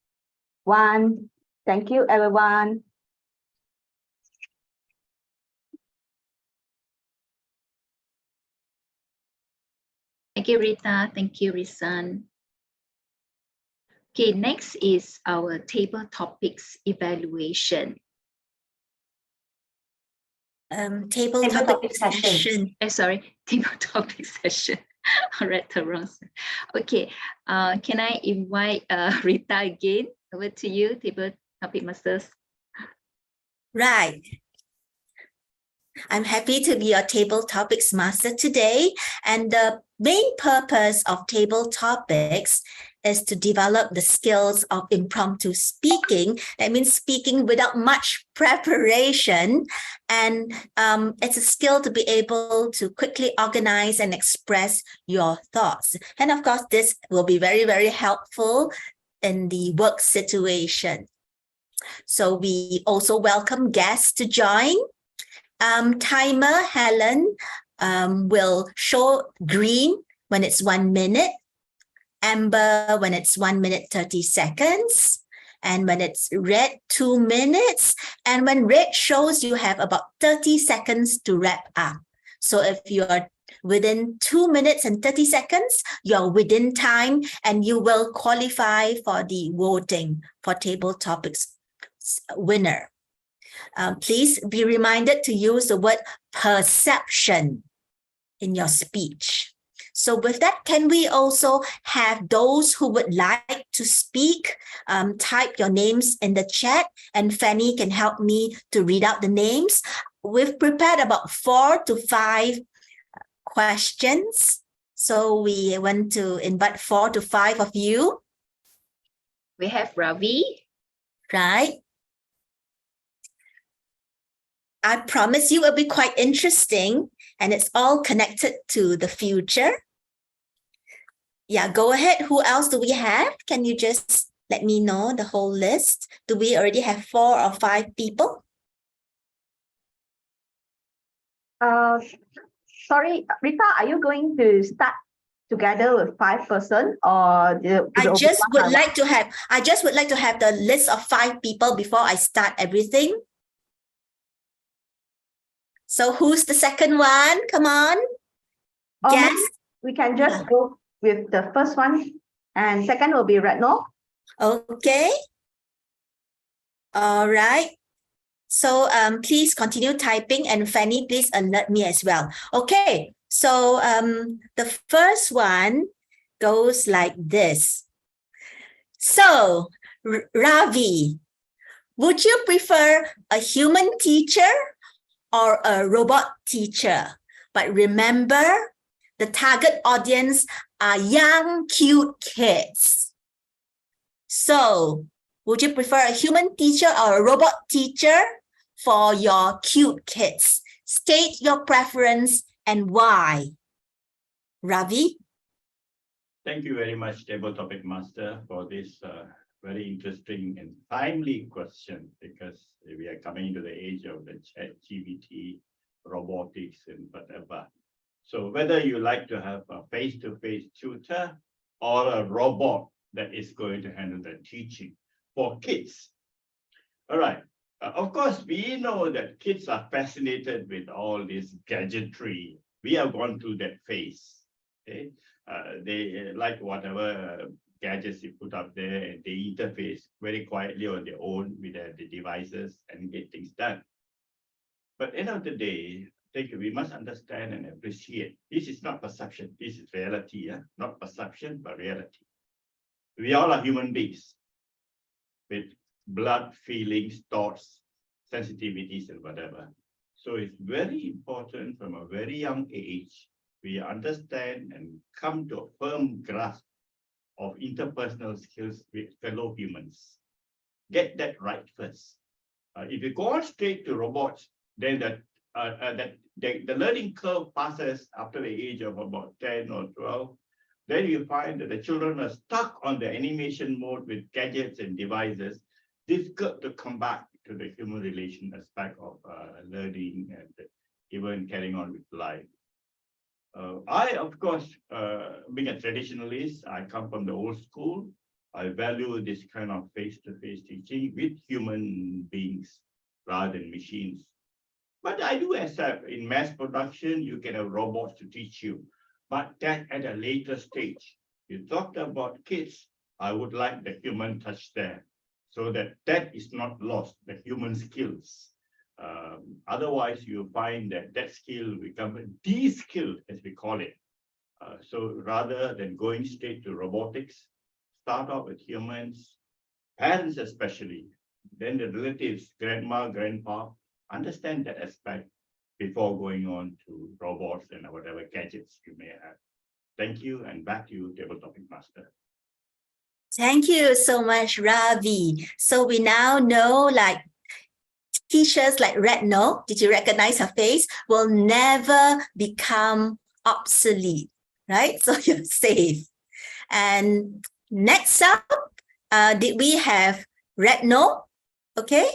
1. Thank you, everyone. Thank you, Rita. Thank you, Risan. Okay, next is our table topics evaluation. Table topic session. Sorry, table topic session. I read the wrong. Okay, can I invite Rita again? Over to you, table topic masters. Right. I'm happy to be your table topics master today. And the main purpose of table topics is to develop the skills of impromptu speaking. That means speaking without much preparation. And it's a skill to be able to quickly organize and express your thoughts. And of course, this will be very, very helpful in the work situation. So we also welcome guests to join. Timer, Helen, will show green when it's 1 minute, amber when it's 1 minute 30 seconds, and when it's red, 2 minutes, and when red shows you have about 30 seconds to wrap up. So if you're within 2 minutes and 30 seconds, you're within time and you will qualify for the voting for table topics winner. Please be reminded to use the word perception in your speech. So with that, can we also have those who would like to speak, type your names in the chat, and Fanny can help me to read out the names. We've prepared about 4 to 5 questions. So we want to invite 4 to 5 of you. We have Ravi. Right. I promise you it'll be quite interesting, and it's all connected to the future. Yeah, go ahead. Who else do we have? Can you just let me know the whole list? Do we already have 4 or 5 people? Sorry, Rita, are you going to start together with 5 person, or I just would like to have the list of 5 people before I start everything. So who's the second one? Come on. Maybe Guess. we can just go with the first one, and second will be Retno. Okay. All right. So please continue typing, and Fanny, please alert me as well. Okay. So the first one goes like this. So Ravi, would you prefer a human teacher or a robot teacher? But remember, the target audience are young, cute kids. So, would you prefer a human teacher or a robot teacher for your cute kids? State your preference and why. Ravi? Thank you very much, Table Topic Master, for this very interesting and timely question, because we are coming into the age of the ChatGPT, robotics, and whatever. So whether you like to have a face-to-face tutor or a robot that is going to handle the teaching for kids. All right. Of course, we know that kids are fascinated with all this gadgetry. We have gone through that phase. Okay? They like whatever gadgets you put up there, and they interface very quietly on their own with the devices and get things done. But at the end of the day, I think we must understand and appreciate this is not perception, this is reality, not perception, but reality. We all are human beings with blood, feelings, thoughts, sensitivities, and whatever. So it's very important from a very young age, we understand and come to a firm grasp of interpersonal skills with fellow humans. Get that right first. If you go on straight to robots, then the learning curve passes after the age of about 10 or 12. Then you find that the children are stuck on the animation mode with gadgets and devices, difficult to come back to the human relation aspect of learning and even carrying on with life. I, of course, being a traditionalist, I come from the old school. I value this kind of face-to-face teaching with human beings rather than machines. But I do accept in mass production, you can have robots to teach you, but that at a later stage. You talked about kids, I would like the human touch there, so that is not lost, the human skills. Otherwise, you find that skill becomes de-skilled, as we call it. So rather than going straight to robotics, start off with humans, parents especially, then the relatives, grandma, grandpa, understand that aspect before going on to robots and whatever gadgets you may have. Thank you, and back to you, Table Topic Master. Thank you so much, Ravi. So we now know, like, teachers like Retno, did you recognize her face, will never become obsolete, right? So you're safe. And next up, did we have Retno? Okay,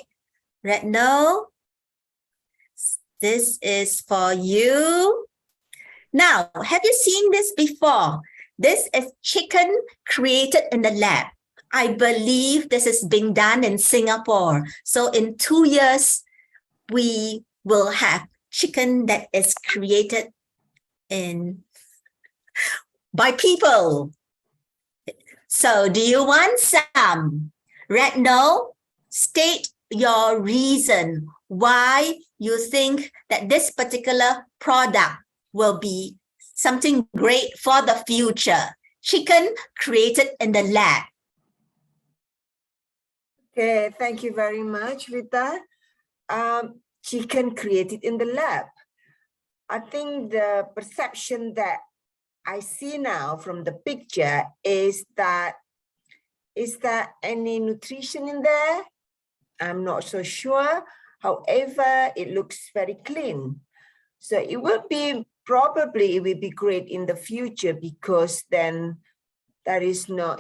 Retno, this is for you. Now, have you seen this before? This is chicken created in the lab. I believe this is being done in Singapore. So in 2 years, we will have chicken that is created by people. So do you want some? Retno, state your reason why you think that this particular product will be something great for the future. Chicken created in the lab. Okay, thank you very much, Rita. Chicken created in the lab. I think the perception that I see now from the picture is that any nutrition in there? I'm not so sure. However, it looks very clean. So it will be probably, it will be great in the future, because then there is no,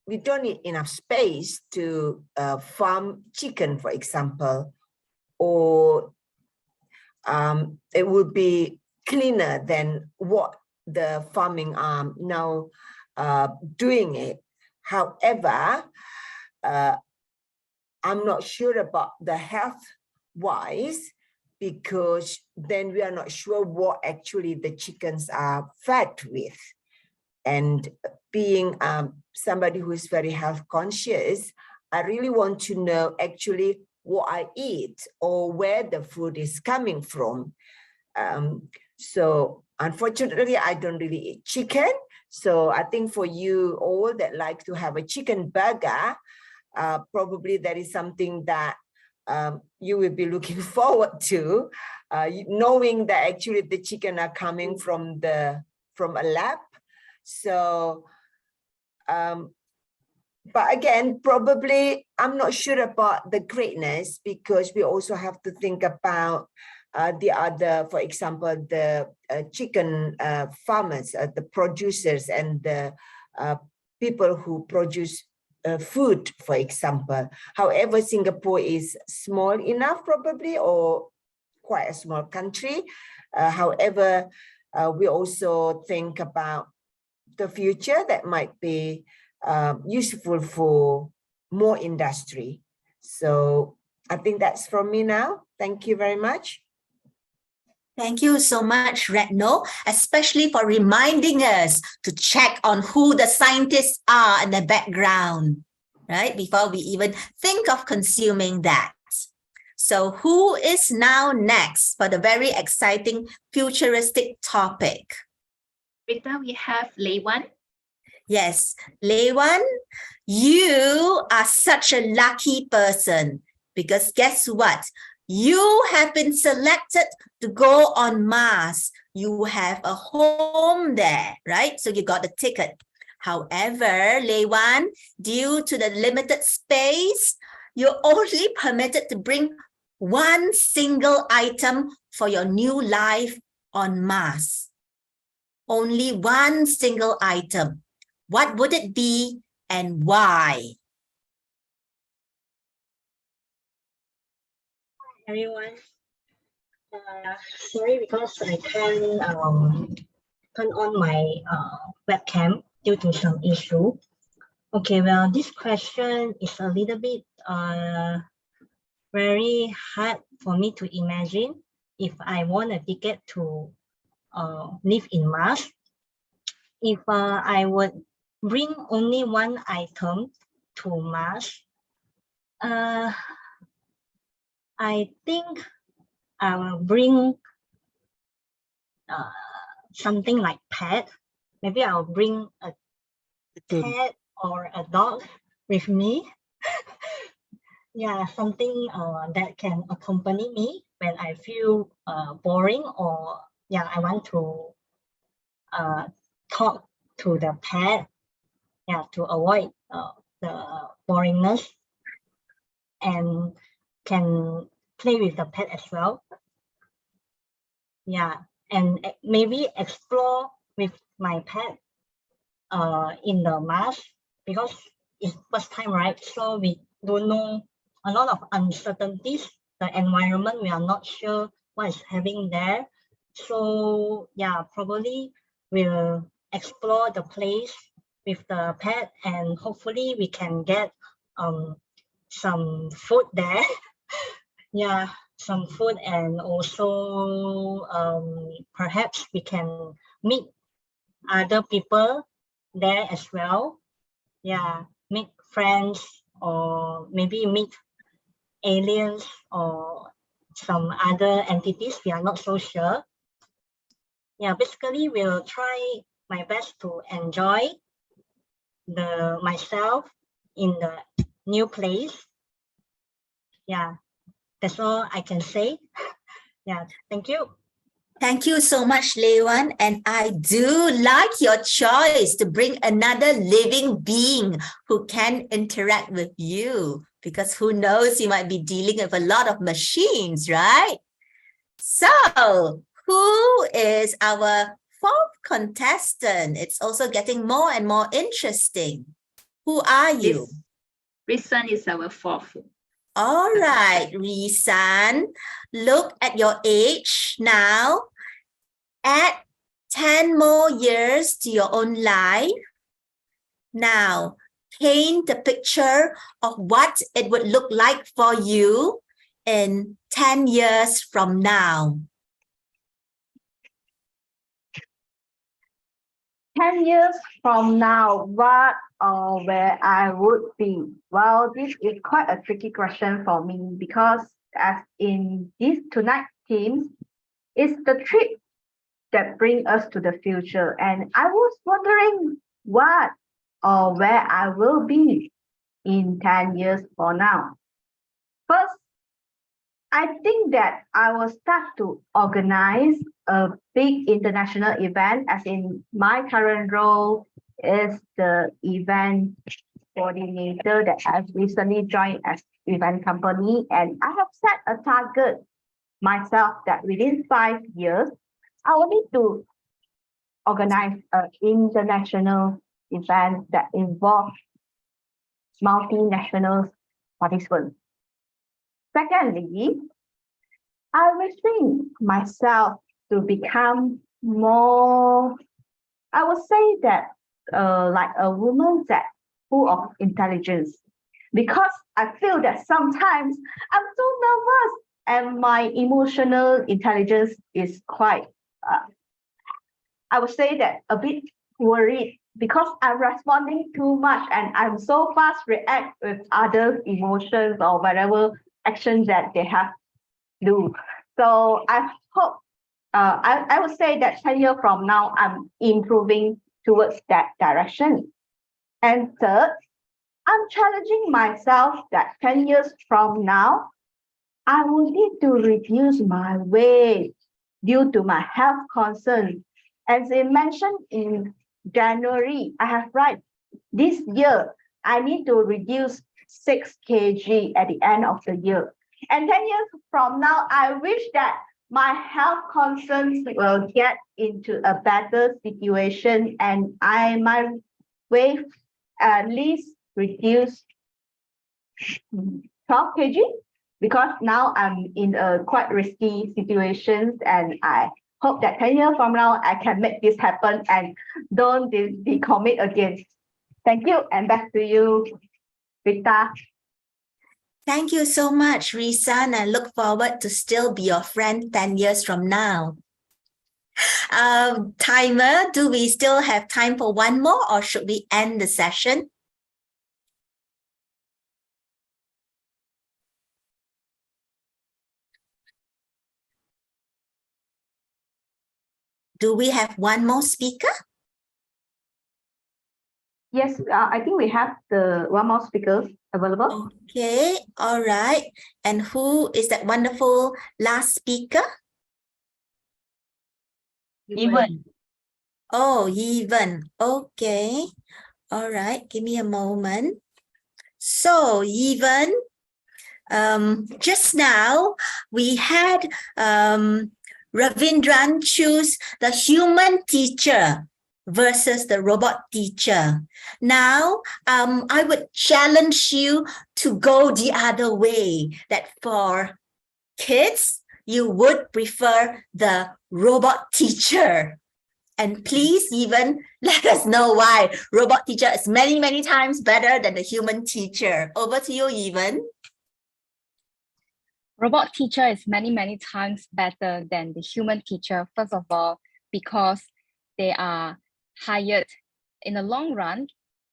we don't need enough space to farm chicken, for example, or it would be cleaner than what the farming are now doing it. However, I'm not sure about the health wise, because then we are not sure what actually the chickens are fed with. And being somebody who is very health conscious, I really want to know actually what I eat or where the food is coming from. So unfortunately, I don't really eat chicken. So I think for you all that like to have a chicken burger, probably that is something that you will be looking forward to, knowing that actually the chicken are coming from a lab. So, but again, probably I'm not sure about the greatness, because we also have to think about the other, for example, the chicken farmers, the producers, and the people who produce food, for example. However, Singapore is small enough probably, or quite a small country. However, we also think about the future that might be useful for more industry. So I think that's from me now. Thank you very much. Thank you so much, Retno, especially for reminding us to check on who the scientists are in the background, right? Before we even think of consuming that. So who is now next for the very exciting futuristic topic? Rita, we have Lei Wan. Yes, Lei Wan, you are such a lucky person, because guess what? You have been selected to go on Mars. You have a home there, right? So you got the ticket. However, Lei Wan, due to the limited space, you're only permitted to bring one single item for your new life on Mars. Only one single item. What would it be and why? Everyone. Sorry, because I can't turn on my webcam due to some issue. Okay, well, this question is a little bit very hard for me to imagine if I want a ticket to live in Mars. If I would bring only one item to Mars, I think I will bring something like pet. Maybe I'll bring a cat or a dog with me. Yeah, something that can accompany me when I feel boring, or yeah, I want to talk to the pet, yeah, to avoid the boringness, and can play with the pet as well. Yeah, and maybe explore with my pet in the Mars, because it's first time, right? So we don't know, a lot of uncertainties. The environment, we are not sure what is having there. So yeah, probably we'll explore the place with the pet, and hopefully we can get some food there. Yeah, some food, and also perhaps we can meet other people there as well. Yeah, meet friends, or maybe meet aliens or some other entities. We are not so sure. Yeah, basically we'll try my best to enjoy myself in the new place. Yeah, that's all I can say. Yeah, thank you. Thank you so much, Lewan. And I do like your choice to bring another living being who can interact with you, because who knows, you might be dealing with a lot of machines, right? So, who is our fourth contestant? It's also getting more and more interesting. Who are you? Risan is our fourth. All right, Risan, look at your age now. Add 10 more years to your own life. Now, paint the picture of what it would look like for you in 10 years from now. 10 years from now, what or where I would be? Well, this is quite a tricky question for me because as in this tonight's theme, it's the trip that bring us to the future. And I was wondering what or where I will be in 10 years from now. First, I think that I will start to organize a big international event, as in my current role is the event coordinator that I've recently joined as event company. And I have set a target myself that within 5 years, I will need to organize an international event that involves multinational participants. Secondly, I will think myself to become more, I would say that like a woman that full of intelligence, because I feel that sometimes I'm so nervous and my emotional intelligence is quite, I would say that a bit worried because I'm responding too much and I'm so fast react with others' emotions or whatever actions that they have to do. So I hope, I would say that 10 years from now, I'm improving towards that direction. And third, I'm challenging myself that 10 years from now, I will need to reduce my weight due to my health concerns. As I mentioned in January, I have right, this year, I need to reduce 6 kg at the end of the year. And 10 years from now, I wish that my health concerns will get into a better situation and I might weigh at least reduce 12 kg, because now I'm in a quite risky situation and I hope that 10 years from now, I can make this happen and don't decommit again. Thank you, and back to you, Rita. Thank you so much, Risan. I look forward to still be your friend 10 years from now. Timer, do we still have time for one more or should we end the session? Do we have one more speaker? Yes, I think we have the one more speaker available. Okay, all right. And who is that wonderful last speaker? Even. Oh, Yvonne. Okay. All right. Give me a moment. So, Yvonne, just now we had Ravindran choose the human teacher versus the robot teacher. Now, I would challenge you to go the other way, that for kids, you would prefer the robot teacher. And please even let us know why robot teacher is many, many times better than the human teacher. Over to you, Yvonne. Robot teacher is many, many times better than the human teacher. First of all, because they are hired in the long run,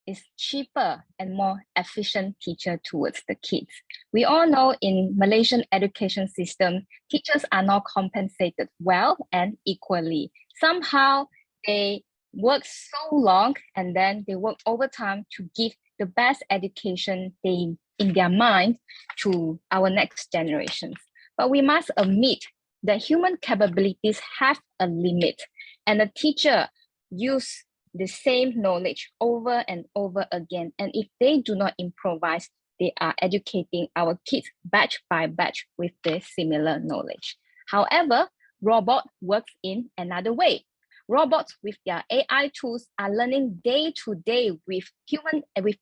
is cheaper and more efficient teacher towards the kids. We all know in Malaysian education system, teachers are not compensated well and equally. Somehow they work so long and then they work overtime to give the best education they in their mind to our next generations. But we must admit that human capabilities have a limit, and a teacher use the same knowledge over and over again. And if they do not improvise, they are educating our kids batch by batch with the similar knowledge. However, robot works in another way. Robots with their AI tools are learning day to day with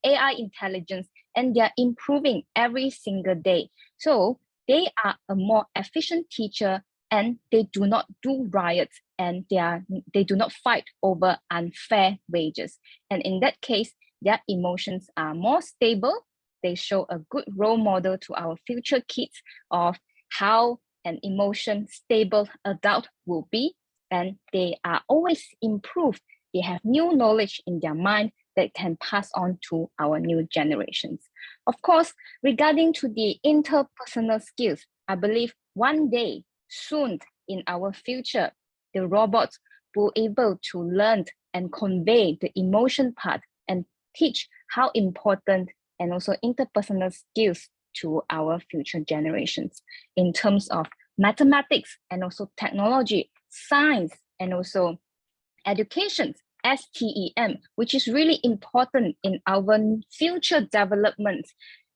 AI intelligence, and they're improving every single day. So they are a more efficient teacher, and they do not do riots, and they do not fight over unfair wages. And in that case, their emotions are more stable. They show a good role model to our future kids of how an emotion stable adult will be. And they are always improved. They have new knowledge in their mind that can pass on to our new generations. Of course, regarding to the interpersonal skills, I believe one day, soon in our future, the robots will be able to learn and convey the emotion part and teach how important and also interpersonal skills to our future generations in terms of mathematics and also technology, science, and also education, STEM, which is really important in our future development.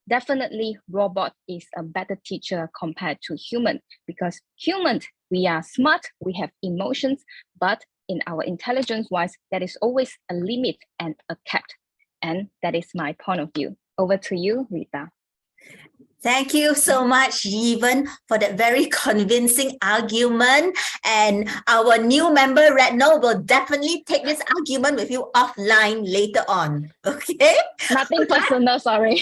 Definitely, robot is a better teacher compared to human, because humans, we are smart, we have emotions, but in our intelligence wise, there is always a limit and a cap. And that is my point of view. Over to you, Rita. Thank you so much, Yvonne, for that very convincing argument. And our new member, Retno, will definitely take this argument with you offline later on. Okay? Nothing personal, sorry.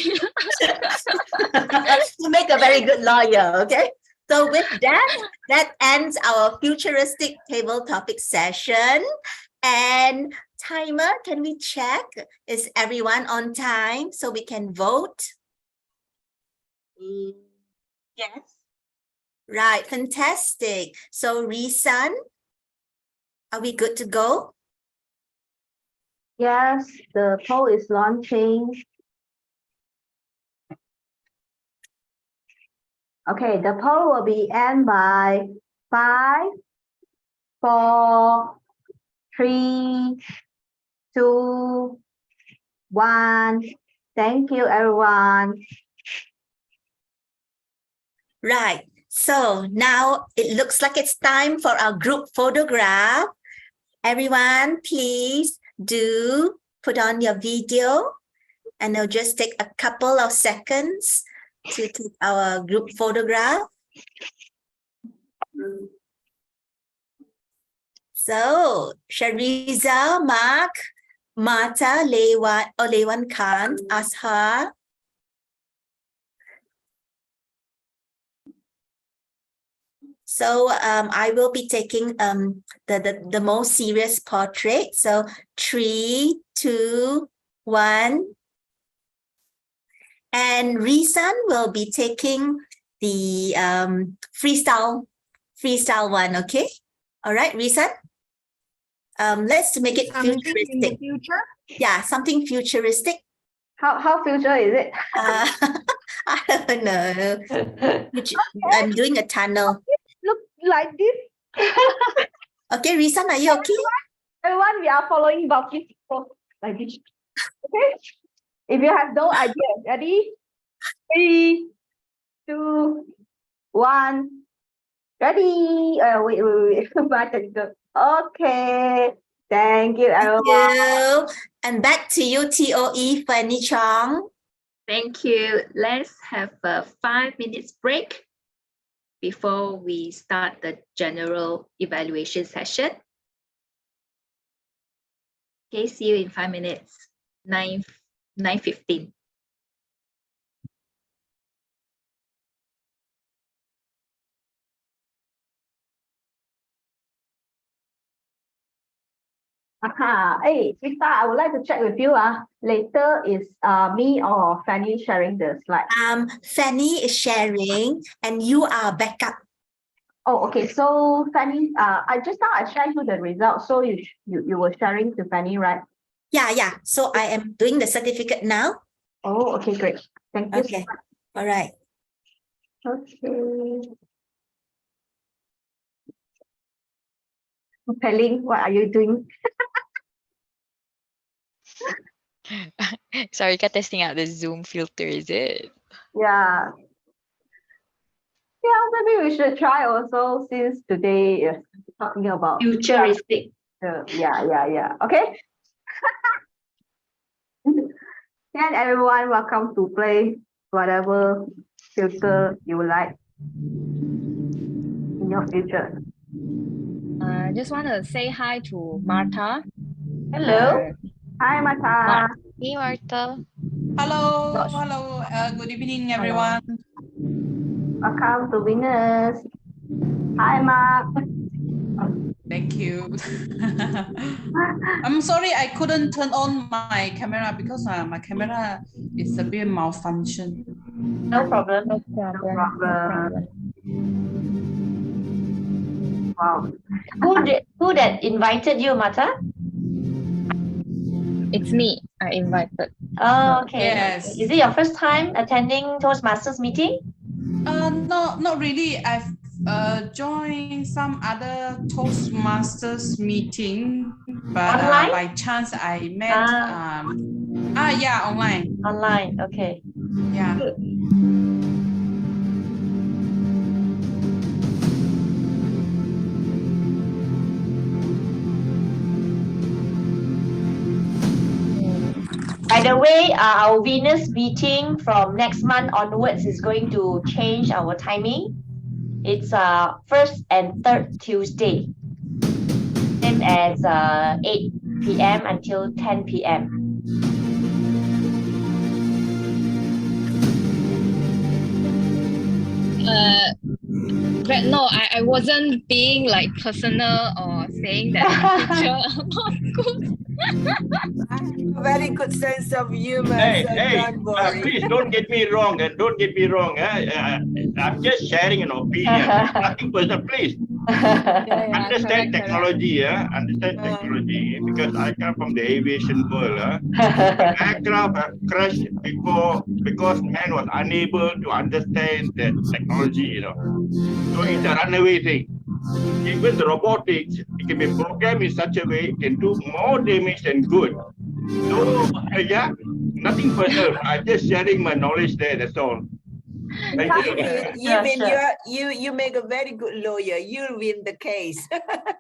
You make a very good lawyer, okay? So with that, that ends our futuristic table topic session. And timer, can we check? Is everyone on time so we can vote? Yes. Right, fantastic. So Risan, are we good to go? Yes, the poll is launching. Okay, the poll will be end by 5, 4, 3, 2, 1. Thank you, everyone. Right. So now it looks like it's time for our group photograph. Everyone, please do put on your video, and it'll just take a couple of seconds to take our group photograph. So Shariza, Mark, Mata, Lewan Khan, Ashar. So I will be taking the most serious portrait. So 3, 2, 1. And Risan will be taking the freestyle one, okay? All right, Risan? Let's make it Something futuristic. in the future? Yeah, something futuristic. How future is it? I don't know. I'm doing a tunnel. Look like this. Okay, Risan, are you okay? Everyone, we are following Balki's like this. Okay? If you have no idea, ready? 3, 2, 1. Ready? Wait. My turn. Okay. Thank you, everyone. Thank you. And back to you, TOE, Fanny Chong. Thank you. Let's have a 5 minutes break before we start the general evaluation session. Okay, see you in 5 minutes. 9:15. Hey, Rita, I would like to check with you. Later is me or Fanny sharing the slide? Fanny is sharing and you are backup. Oh, okay. So Fanny, I just now I shared you the results. So you were sharing to Fanny, right? Yeah. So I am doing the certificate now. Oh, okay, great. Thank you. Okay. All right. Okay. Pelling, what are you doing? Sorry, ka testing out the Zoom filter, is it? Yeah. Yeah, maybe we should try also since today is talking about Futuristic. Yeah. Okay. And everyone, welcome to play whatever filter you like in your future. I just want to say hi to Martha. Hello. Hi, Martha. Hey, Martha. Hello. Good evening, everyone. Welcome to Winners. Hi, Mark. Thank you. I'm sorry I couldn't turn on my camera because my camera is a bit malfunction. No problem. No problem. Wow. Who that invited you, Mata? It's me. I invited. Oh, okay. Yes. Is it your first time attending Toastmasters meeting? No, not really. I've joined some other Toastmasters meeting, but Online? by chance I met. Yeah, online. Online. Okay. Yeah. By the way, our Venus meeting from next month onwards is going to change our timing. It's first and third Tuesday, same as 8 p.m. until 10 p.m. But no, I wasn't being like personal or saying that my teacher not good. Very good sense of humor, Hey, so hey, don't worry. please don't get me wrong. Don't get me wrong. I'm just sharing an opinion. Nothing personal, please. Understand correct. technology, understand technology, because I come from the aviation world. Aircraft crashed before because man was unable to understand the technology, So it's a runaway thing. Even the robotics, it can be programmed in such a way it can do more damage than good. So nothing personal. I'm just sharing my knowledge there. That's all. Thank you. You make a very good lawyer. You'll win the case.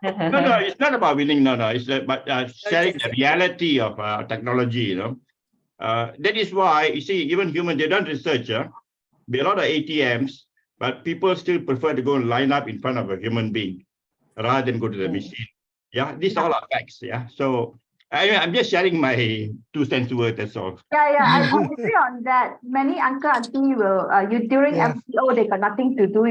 No, it's not about winning. No, it's about sharing the reality of technology. That is why you see, even humans, they don't research. Be a lot of ATMs, but people still prefer to go and line up in front of a human being rather than go to the machine. Yeah, these all are facts. Yeah, so I'm just sharing my 2 cents worth. That's all. Yeah, I agree on that. Many uncle auntie will during MCO they got nothing to do,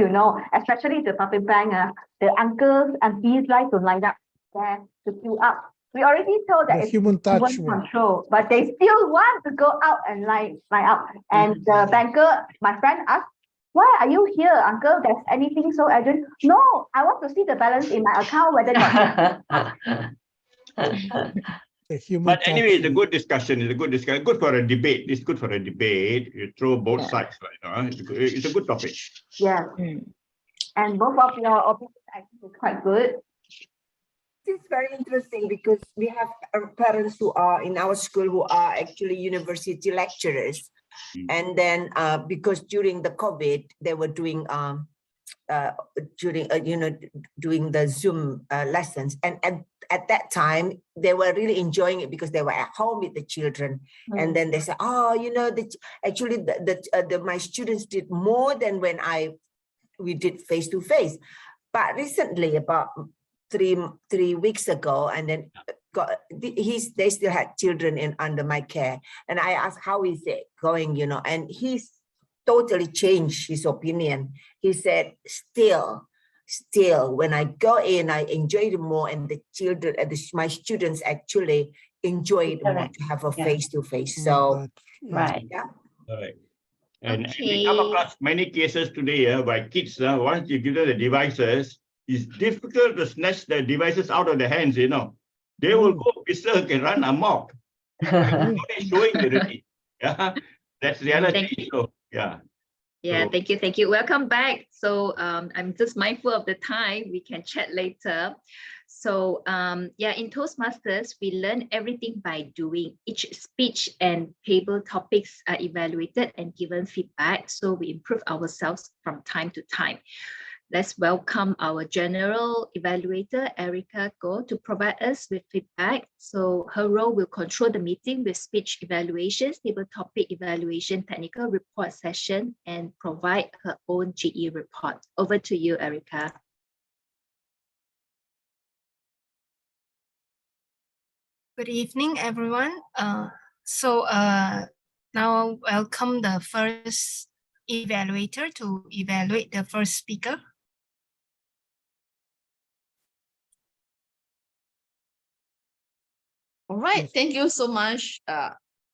especially the public bank. The uncles aunties like to line up there to queue up. We already told that The it's human touch. control, but they still want to go out and line up. And the banker, my friend asked, "Why are you here, uncle? There's anything so urgent?" "No, I want to see the balance in my account whether got." But anyway, it's a good discussion. It's a good discussion. Good for a debate. It's good for a debate. You throw both sides. It's a good topic. Yeah. And both of your opinions I think is quite good. It's very interesting because we have parents who are in our school who are actually university lecturers. And then because during the COVID, they were doing doing the Zoom lessons. And at that time, they were really enjoying it because they were at home with the children. And then they said, actually my students did more than when we did face-to-face. But recently, about three weeks ago, and then they still had children under my care. And I asked, how is it going, and he's totally changed his opinion. He said, still still, when I go in, I enjoy it more, and the children, my students actually enjoy it more Correct. to have a Yeah. face-to-face. So, Right. yeah. Right. And we Okay. come across many cases today where kids, once you give them the devices, it's difficult to snatch the devices out of their hands, you know. They will go berserk and run amok. It's showing already. Yeah, that's reality. So, yeah. Yeah, So, thank you. Welcome back. So I'm just mindful of the time. We can chat later. So yeah, in Toastmasters, we learn everything by doing. Each speech and table topics are evaluated and given feedback. So we improve ourselves from time to time. Let's welcome our general evaluator, Erica Go, to provide us with feedback. So her role will control the meeting with speech evaluations, table topic evaluation, technical report session, and provide her own GE report. Over to you, Erica. Good evening, everyone. Now welcome the first evaluator to evaluate the first speaker. All right, thank you so much,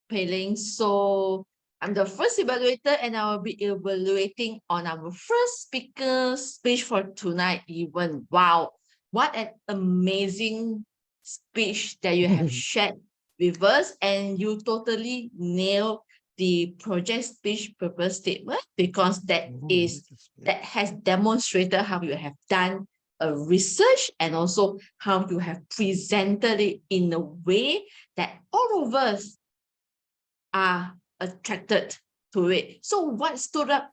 Pei Ling. So I'm the first evaluator, and I will be evaluating on our first speaker's speech for tonight. Even wow, what an amazing speech that you have shared with us, and you totally nailed the project speech purpose statement, because that has demonstrated how you have done a research, and also how you have presented it in a way that all of us are attracted to it. So what stood up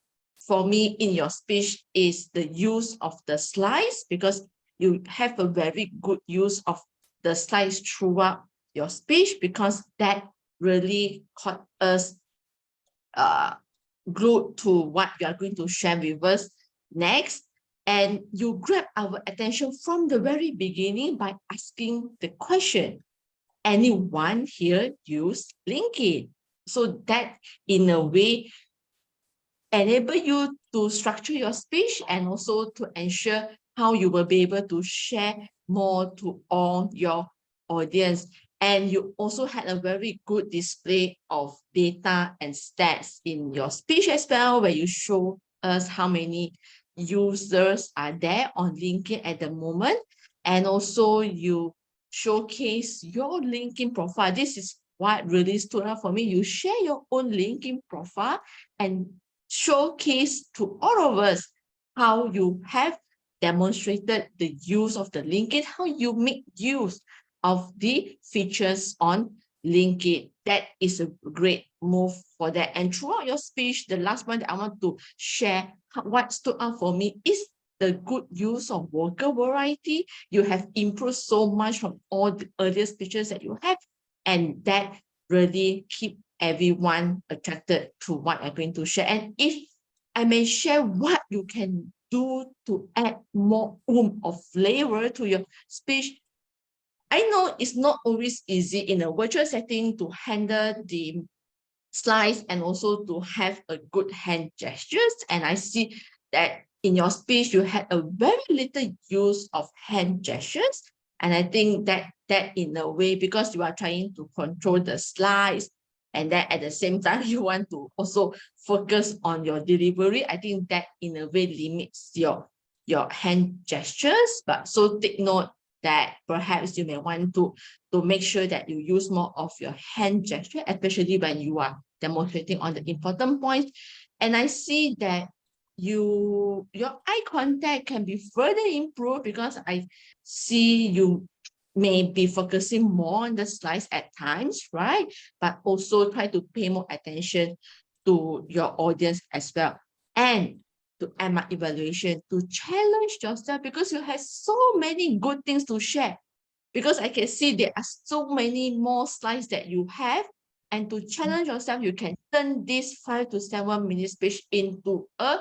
for me in your speech is the use of the slides, because you have a very good use of the slides throughout your speech, because that really caught us glued to what you are going to share with us next. And you grab our attention from the very beginning by asking the question, anyone here use LinkedIn? So that in a way enable you to structure your speech, and also to ensure how you will be able to share more to all your audience. And you also had a very good display of data and stats in your speech as well, where you show us how many users are there on LinkedIn at the moment. And also you showcase your LinkedIn profile. This is what really stood out for me. You share your own LinkedIn profile and showcase to all of us how you have demonstrated the use of the LinkedIn, how you make use of the features on LinkedIn. That is a great move for that. And throughout your speech, the last one that I want to share, what stood out for me is the good use of vocal variety. You have improved so much from all the earlier speeches that you have, and that really keep everyone attracted to what I'm going to share. And if I may share what you can do to add more of flavor to your speech, I know it's not always easy in a virtual setting to handle the slides and also to have a good hand gestures. And I see that in your speech, you had a very little use of hand gestures. And I think that in a way, because you are trying to control the slides, and that at the same time, you want to also focus on your delivery, I think that in a way limits your hand gestures. But so take note that perhaps you may want to make sure that you use more of your hand gesture, especially when you are demonstrating on the important points. And I see that your eye contact can be further improved, because I see you may be focusing more on the slides at times, right? But also try to pay more attention to your audience as well. And to add my evaluation, to challenge yourself, because you have so many good things to share. Because I can see there are so many more slides that you have, and to challenge yourself, you can turn this 5 to 7 minute speech into a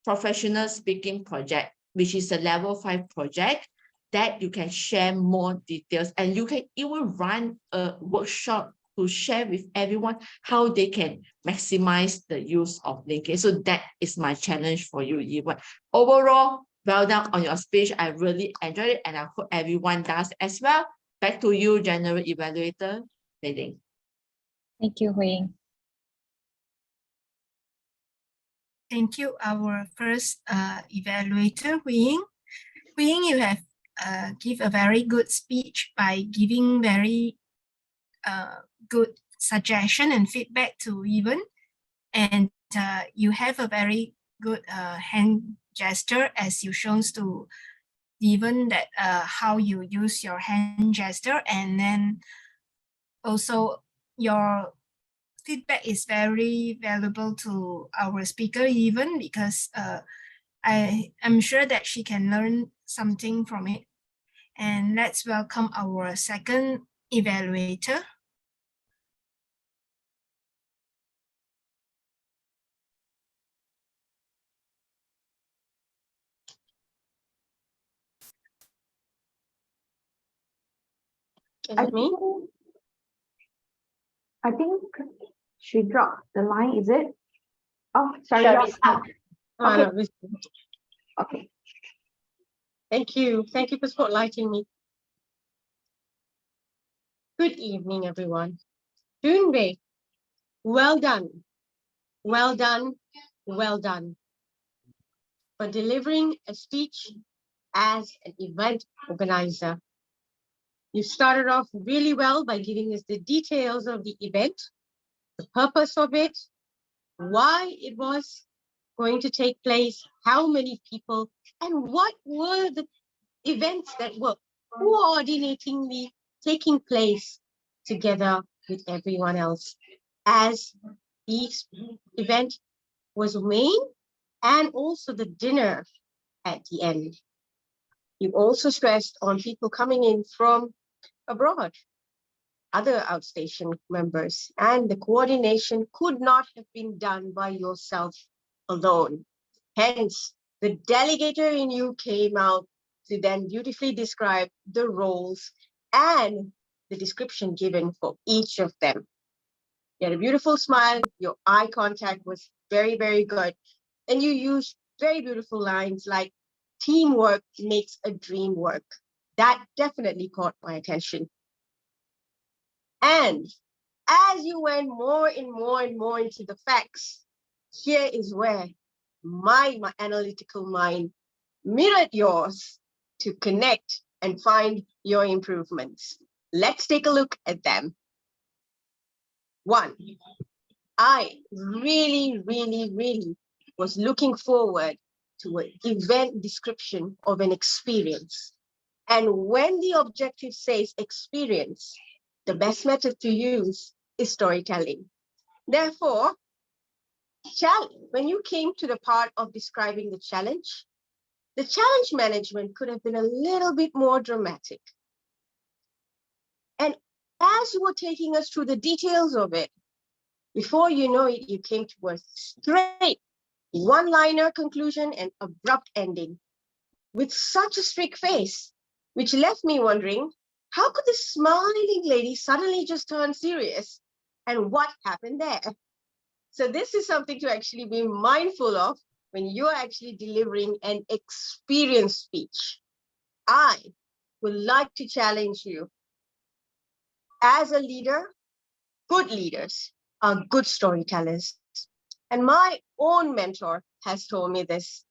professional speaking project, which is a level 5 project that you can share more details, and you can even run a workshop to share with everyone how they can maximize the use of LinkedIn. So that is my challenge for you, Yiwan. Overall, Well done on your speech. I really enjoyed it, and I hope everyone does as well. Back to you, General Evaluator Wei Ling. Thank you, Hui Ying. Thank you, our first evaluator, Hui Ying. Hui Ying, you have give a very good speech by giving very good suggestion and feedback to Even, and you have a very good hand gesture as you shown to Even that how you use your hand gesture, and then also your feedback is very valuable to our speaker Even, because I am sure that she can learn something from it. And let's welcome our second evaluator. I think she dropped the line, is it? Oh, sorry. Sure, you're it's up. Okay. No, Okay. Thank you. Thank you for spotlighting me. Good evening, everyone. Dunbei, well done. Well done. Well done for delivering a speech as an event organizer. You started off really well by giving us the details of the event, the purpose of it, why it was going to take place, how many people, and what were the events that were coordinatingly taking place together with everyone else as this event was main and also the dinner at the end. You also stressed on people coming in from abroad, other outstation members, and the coordination could not have been done by yourself alone. Hence, the delegator in you came out to then beautifully describe the roles and the description given for each of them. You had a beautiful smile, your eye contact was very, very good, and you used very beautiful lines like, teamwork makes a dream work. That definitely caught my attention. And as you went more and more and more into the facts, here is where my analytical mind mirrored yours to connect and find your improvements. Let's take a look at them. One, I really was looking forward to an event description of an experience. And when the objective says experience, the best method to use is storytelling. Therefore, when you came to the part of describing the challenge management could have been a little bit more dramatic. And as you were taking us through the details of it, before you know it, you came to a straight one-liner conclusion and abrupt ending with such a strict face, which left me wondering, how could this smiling lady suddenly just turn serious? And what happened there? So this is something to actually be mindful of when you're actually delivering an experience speech. I would like to challenge you. As a leader, good leaders are good storytellers. And my own mentor has told me this,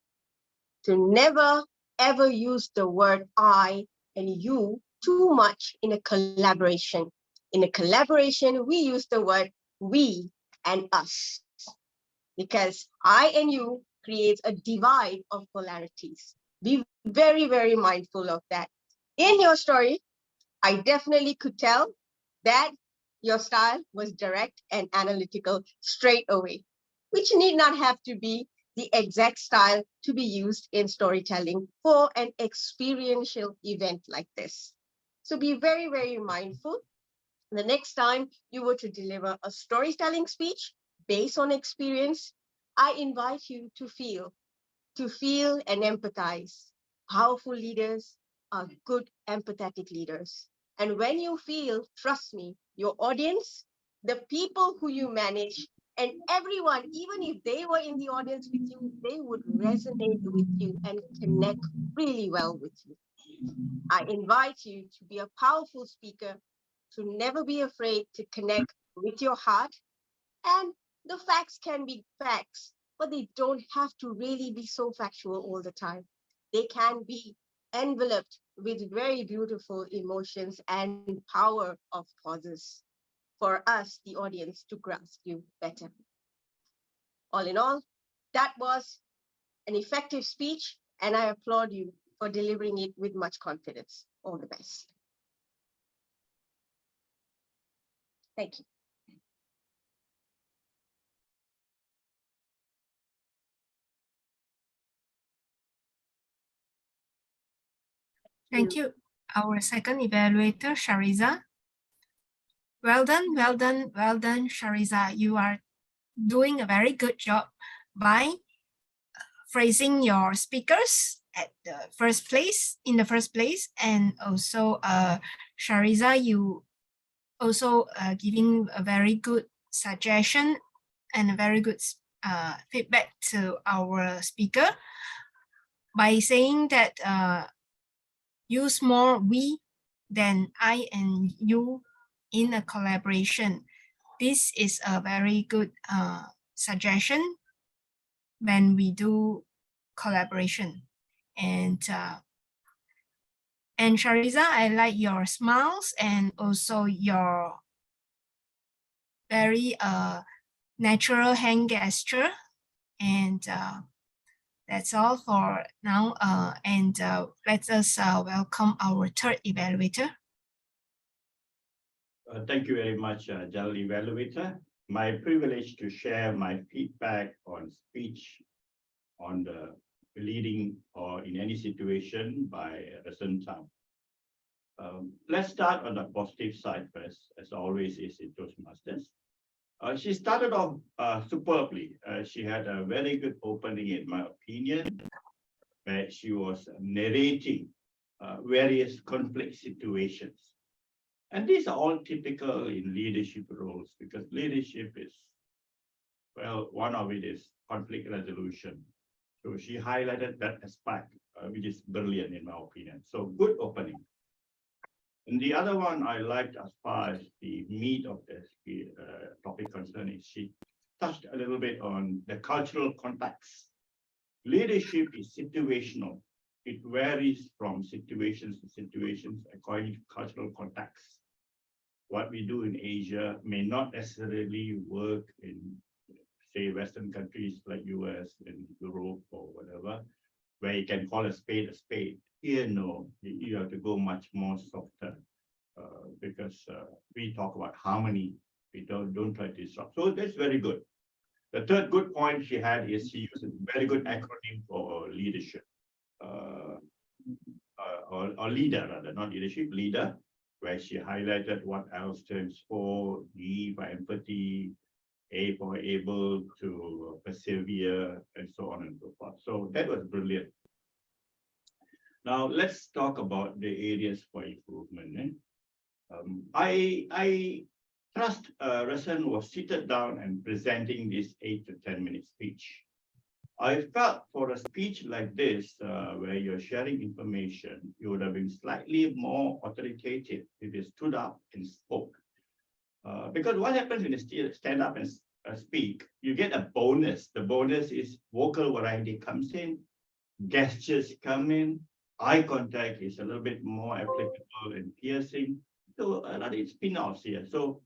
to never, ever use the word I and you too much in a collaboration. In a collaboration, we use the word we and us, because I and you creates a divide of polarities. Be very, very mindful of that. In your story, I definitely could tell that your style was direct and analytical straight away, which need not have to be the exact style to be used in storytelling for an experiential event like this. So be very, very mindful. The next time you were to deliver a storytelling speech based on experience, I invite you to feel and empathize. Powerful leaders are good empathetic leaders. And when you feel, trust me, your audience, the people who you manage And everyone, even if they were in the audience with you, they would resonate with you and connect really well with you. I invite you to be a powerful speaker, to never be afraid to connect with your heart. And the facts can be facts, but they don't have to really be so factual all the time. They can be enveloped with very beautiful emotions and power of pauses for us, the audience, to grasp you better. All in all, that was an effective speech, and I applaud you for delivering it with much confidence. All the best. Thank you. Thank you. Our second evaluator, Shariza. Well done, well done, well done, Shariza. You are doing a very good job by phrasing your speakers at the first place, in the first place. And also, Shariza, you also giving a very good suggestion and a very good feedback to our speaker by saying that use more we than I and you in a collaboration. This is a very good suggestion when we do collaboration. And Shariza, I like your smiles and also your very natural hand gesture. And that's all for now. Let us welcome our third evaluator. Thank you very much, General Evaluator. My privilege to share my feedback on speech, on the leading or in any situation by Rasun Tan. Let's start on the positive side first, as always is in Toastmasters. She started off superbly. She had a very good opening, in my opinion, where she was narrating various conflict situations. And these are all typical in leadership roles, because leadership is, well, one of it is conflict resolution. So she highlighted that aspect, which is brilliant in my opinion. So good opening. And the other one I liked as far as the meat of the topic concerned is she touched a little bit on the cultural context. Leadership is situational. It varies from situations to situations according to cultural context. What we do in Asia may not necessarily work in, say, Western countries like US and Europe or whatever, where you can call a spade a spade. Here, no, you have to go much more softer because we talk about harmony. We don't try to disrupt. So that's very good. The third good point she had is she used a very good acronym for leadership, or leader rather, not leadership, leader, where she highlighted what L stands for, E for empathy, A for able to persevere, and so on and so forth. So that was brilliant. Now let's talk about the areas for improvement. I trust Rasun was seated down and presenting this 8 to 10 minute speech. I felt for a speech like this, where you're sharing information, you would have been slightly more authoritative if you stood up and spoke. Because what happens when you stand up and speak, you get a bonus. The bonus is vocal variety comes in, gestures come in, eye contact is a little bit more applicable and piercing. So a lot of spin-offs here. So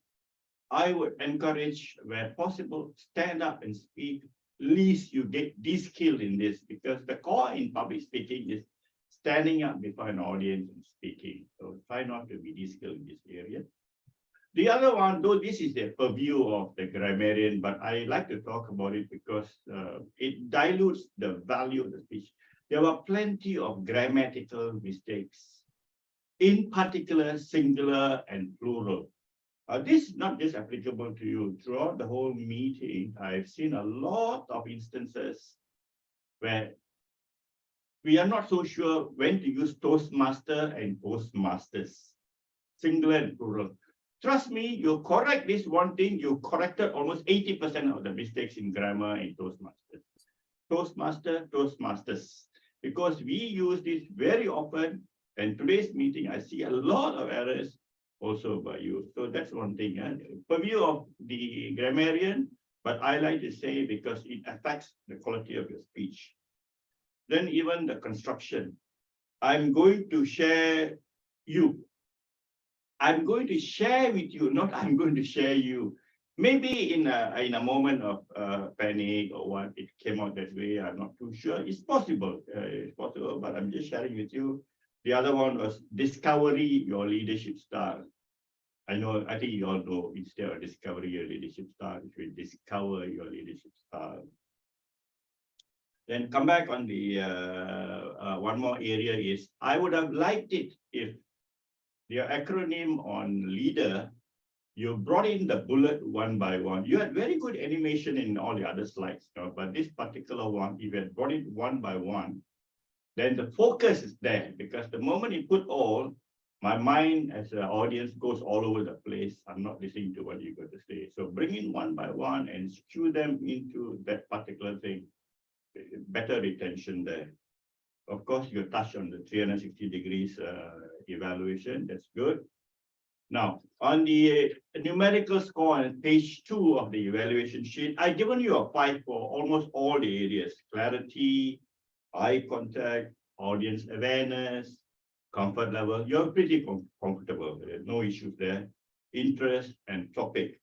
I would encourage, where possible, stand up and speak. Least you get de-skilled in this, because the core in public speaking is standing up before an audience and speaking. So try not to be de-skilled in this area. The other one, though this is the purview of the grammarian, but I like to talk about it because it dilutes the value of the speech. There were plenty of grammatical mistakes, in particular singular and plural. This is not just applicable to you. Throughout the whole meeting, I've seen a lot of instances where we are not so sure when to use Toastmaster and Postmasters, singular and plural. Trust me, you correct this one thing, you corrected almost 80% of the mistakes in grammar in Toastmasters. Toastmasters. Because we use this very often. And today's meeting, I see a lot of errors also by you. So that's one thing. Purview of the grammarian, but I like to say because it affects the quality of your speech. Then even the construction. I'm going to share you. I'm going to share with you, not I'm going to share you. Maybe in a moment of panic or what, it came out that way. I'm not too sure. It's possible, but I'm just sharing with you. The other one was discovery your leadership style. I think you all know, instead of discovery your leadership style, you should discover your leadership style. Then come back on the one more area is, I would have liked it if the acronym on leader, you brought in the bullet one by one. You had very good animation in all the other slides, but this particular one, if you had brought it one by one, then the focus is there, because the moment you put all, my mind as an audience goes all over the place. I'm not listening to what you're going to say. So bring in one by one and skew them into that particular thing. Better retention there. Of course, you touch on the 360 degrees evaluation. That's good. Now, on the numerical score on page 2 of the evaluation sheet, I've given you a 5 for almost all the areas: clarity, eye contact, audience awareness, comfort level. You're pretty comfortable. There's no issues there. Interest and topic.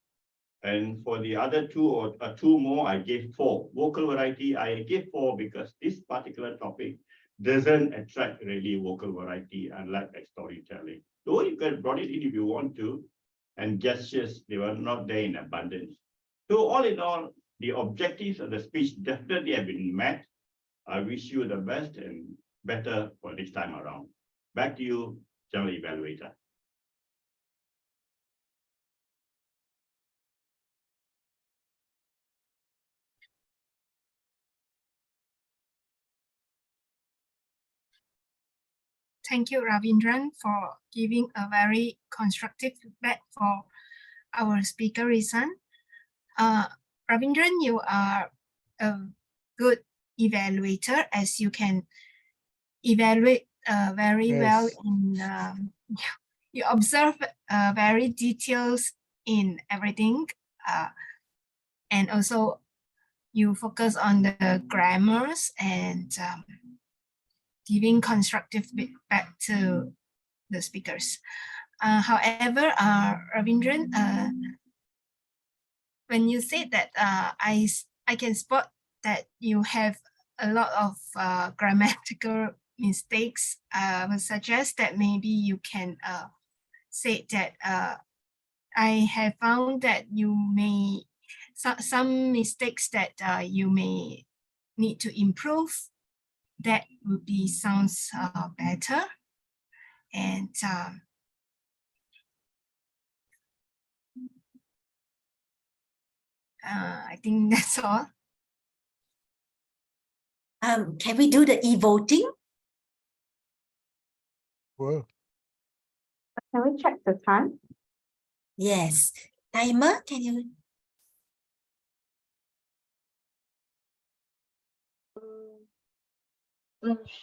And for the other two or two more, I gave 4. Vocal variety, I gave 4 because this particular topic doesn't attract really vocal variety, unlike like storytelling. Though you can brought it in if you want to, and gestures, they were not there in abundance. So all in all, the objectives of the speech definitely have been met. I wish you the best and better for next time around. Back to you, General Evaluator. Thank you, Ravindran, for giving a very constructive feedback for our speaker, Rizan. Ravindran, you are a good evaluator, as you can evaluate very well in you observe very details in everything, and also you focus on the grammars and giving constructive feedback to the speakers. However, Ravindran, when you say that I can spot that you have a lot of grammatical mistakes, I would suggest that maybe you can say that I have found that you may some mistakes that you may need to improve. That would be sounds better. And I think that's all. Can we do the e-voting? Well, Can we check the time? Yes. Timer, can you?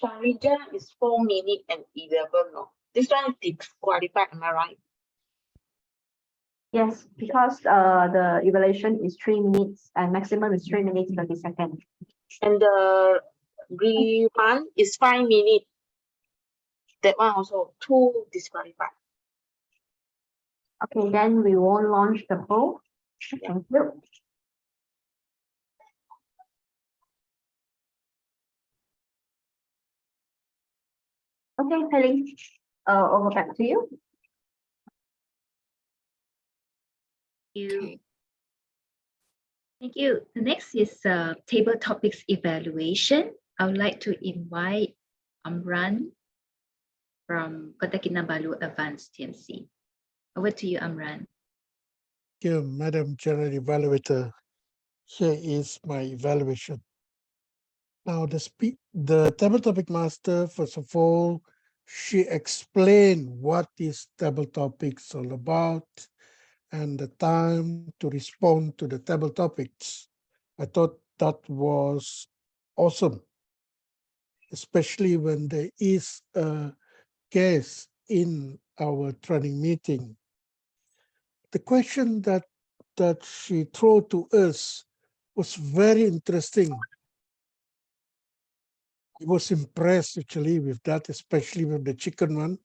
Sharija is 4 minutes and 11. No? This one is disqualified, am I right? Yes, because the evaluation is 3 minutes and maximum is 3 minutes 30 seconds. And the green one is 5 minutes. That one also 2 disqualified. Okay, then we won't launch the poll. Thank you. Okay, Helen, over back to you. Thank you. The next is table topics evaluation. I would like to invite Amran from Kota Kinabalu Advanced TMC. Over to you, Amran. thank you, Madam General Evaluator. Here is my evaluation. Now, the table topic master, first of all, she explained what is table topics all about, and the time to respond to the table topics. I thought that was awesome, especially when there is a guest in our training meeting. The question that she threw to us was very interesting. I was impressed actually with that, especially with the chicken one.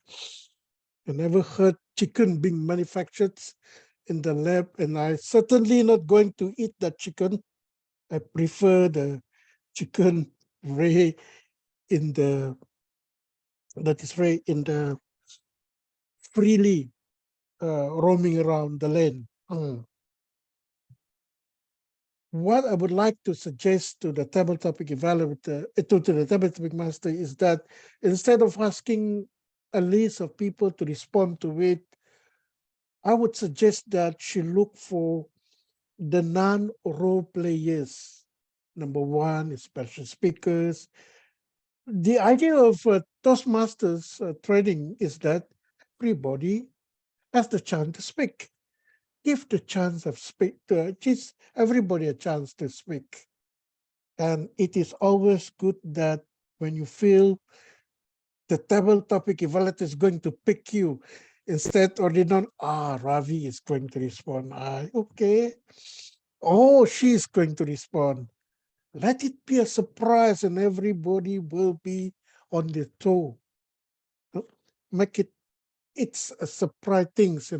I never heard chicken being manufactured in the lab, and I certainly not going to eat that chicken. I prefer the chicken raised in the freely roaming around the land. What I would like to suggest to the table topic evaluator, to the table topic master, is that instead of asking a list of people to respond to it, I would suggest that she look for the non-role players. Number one is special speakers. The idea of Toastmasters training is that everybody has the chance to speak. Give the chance of speak to just everybody a chance to speak. And it is always good that when you feel the table topic evaluator is going to pick you, instead or they don't, Ravi is going to respond. Okay. Oh, she is going to respond. Let it be a surprise and everybody will be on the toe. Make it's a surprise things,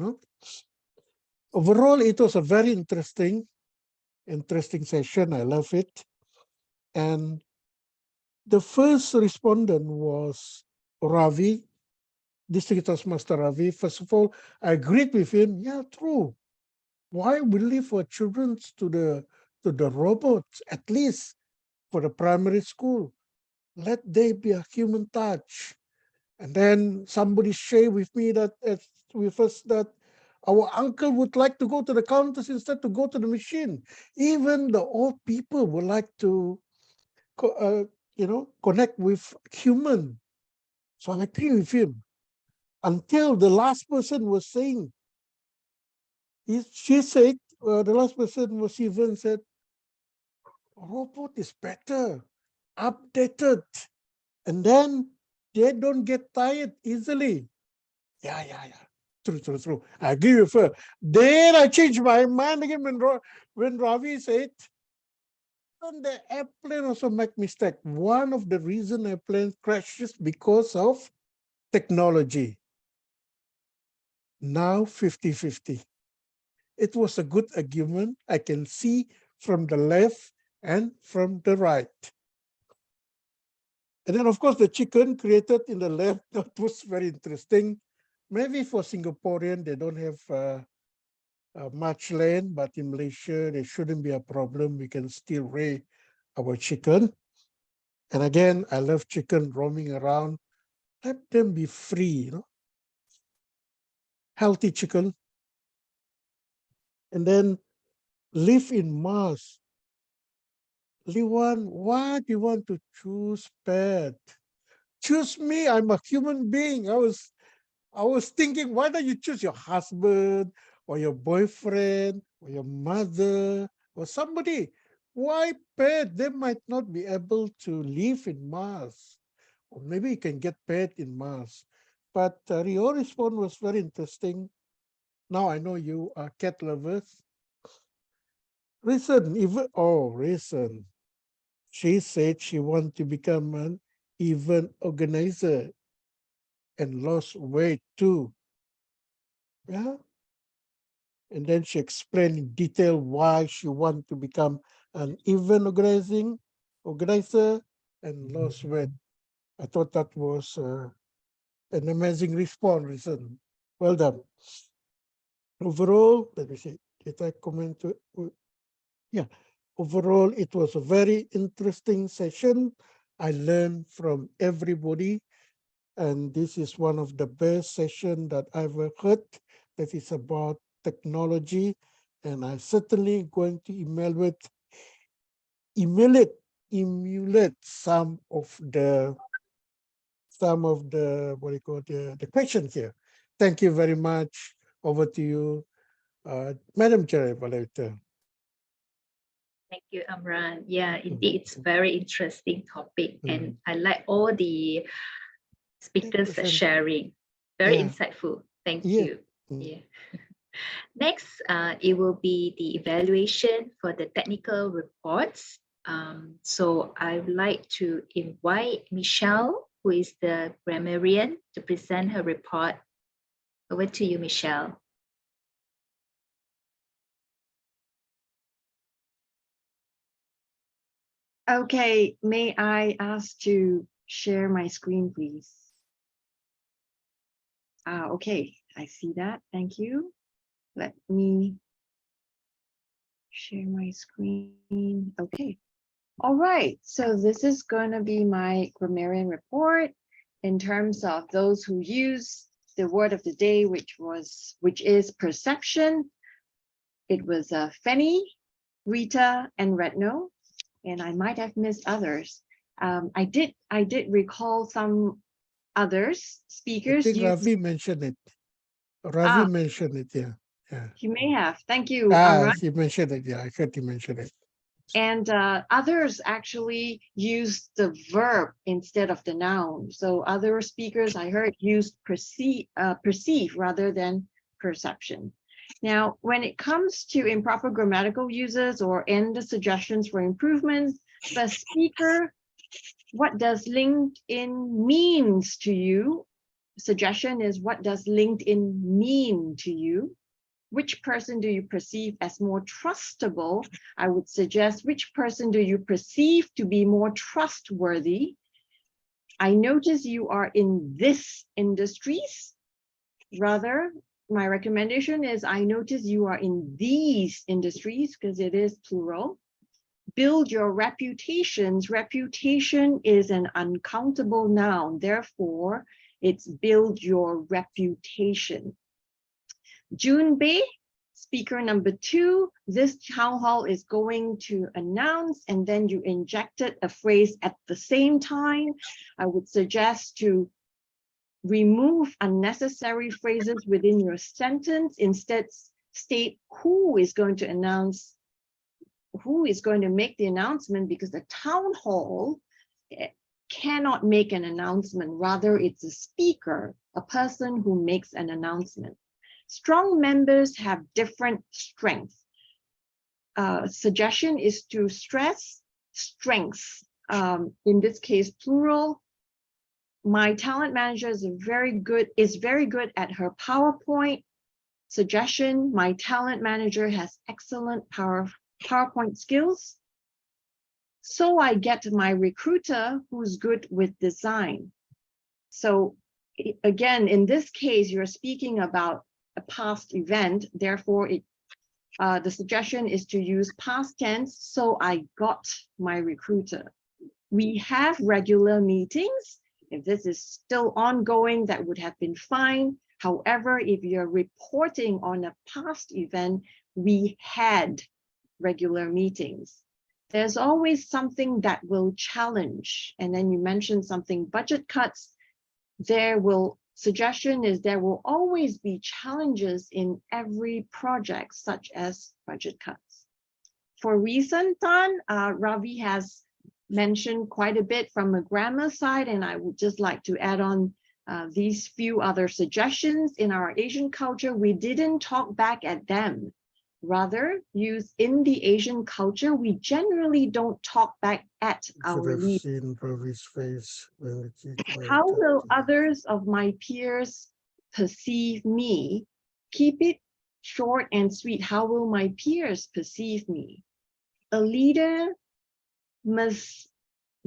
Overall, it was a very interesting session. I love it. And the first respondent was Ravi, District Toastmaster Ravi. First of all, I agreed with him. Yeah, true. Why we leave our children to the robots, at least for the primary school? Let there be a human touch. And then somebody shared with me that with us that our uncle would like to go to the counters instead to go to the machine. Even the old people would like to, connect with human. So I agree with him. Until the last person was saying, she said, the last person was even said, robot is better, updated, and then they don't get tired easily. Yeah. True. I agree with her. Then I changed my mind again when Ravi said, on the airplane also make mistake. One of the reason airplane crashes because of technology. Now 50-50. It was a good argument. I can see from the left and from the right. And then, of course, the chicken created in the left, that was very interesting. Maybe for Singaporean, they don't have much land, but in Malaysia, there shouldn't be a problem. We can still raise our chicken. And again, I love chicken roaming around. Let them be free, Healthy chicken. And then live in mass. Liwan, why do you want to choose pet? Choose me, I'm a human being. I was thinking, why don't you choose your husband or your boyfriend or your mother or somebody? Why pet? They might not be able to live in Mars. Or maybe you can get pet in Mars. But your response was very interesting. Now I know you are cat lovers. Reason. She said she wanted to become an event organizer and lost weight too. Yeah. And then she explained in detail why she wanted to become an event organizer and lost weight. I thought that was an amazing response, Reason. Well done. Overall, let me see, did I comment to it? Yeah. Overall, it was a very interesting session. I learned from everybody. And this is one of the best sessions that I've ever heard that is about technology. And I'm certainly going to emulate some of the what do you call the question here. Thank you very much. Over to you, Madam Chair Evaluator. Thank you, Amran. Yeah, indeed, it's a very interesting topic, and I like all the speakers are sharing. Very Yeah. insightful. Thank Yeah. you. Yeah. Next, it will be the evaluation for the technical reports. So I would like to invite Michelle, who is the grammarian, to present her report. Over to you, Michelle. Okay, may I ask to share my screen, please? Okay, I see that. Thank you. Let me share my screen. Okay. All right, so this is going to be my grammarian report in terms of those who use the word of the day, which is perception. It was Fanny, Rita, and Retno, and I might have missed others. I did recall some others I speakers. think Ravi mentioned it. Ravi mentioned it, yeah. Yeah. He may have. Thank you, Amran. He mentioned it, yeah. I heard he mentioned it. And others actually used the verb instead of the noun. So other speakers I heard used perceive rather than perception. Now, when it comes to improper grammatical uses or end suggestions for improvements, the speaker, what does LinkedIn means to you? Suggestion is, what does LinkedIn mean to you? Which person do you perceive as more trustable? I would suggest, which person do you perceive to be more trustworthy? I notice you are in this industries. Rather, my recommendation is, I notice you are in these industries, because it is plural. Build your reputations. Reputation is an uncountable noun. Therefore, it's build your reputation. June Bay, speaker number 2, this town hall is going to announce, and then you injected a phrase at the same time. I would suggest to remove unnecessary phrases within your sentence. Instead, state who is going to announce, who is going to make the announcement, because the town hall cannot make an announcement. Rather, it's a speaker, a person who makes an announcement. Strong members have different strengths. Suggestion is to stress strengths. In this case, plural. My talent manager is very good at her PowerPoint. Suggestion, my talent manager has excellent PowerPoint skills. So I get my recruiter who's good with design. So again, in this case, you're speaking about a past event. Therefore, the suggestion is to use past tense. So I got my recruiter. We have regular meetings. If this is still ongoing, that would have been fine. However, if you're reporting on a past event, we had regular meetings. There's always something that will challenge. And then you mentioned something, budget cuts. Suggestion is there will always be challenges in every project, such as budget cuts. For recent Tan, Ravi has mentioned quite a bit from a grammar side, and I would just like to add on these few other suggestions. In our Asian culture, we didn't talk back at them. Rather, use in the Asian culture, we generally don't talk back at our leaders. How will others of my peers perceive me? Keep it short and sweet. How will my peers perceive me? A leader must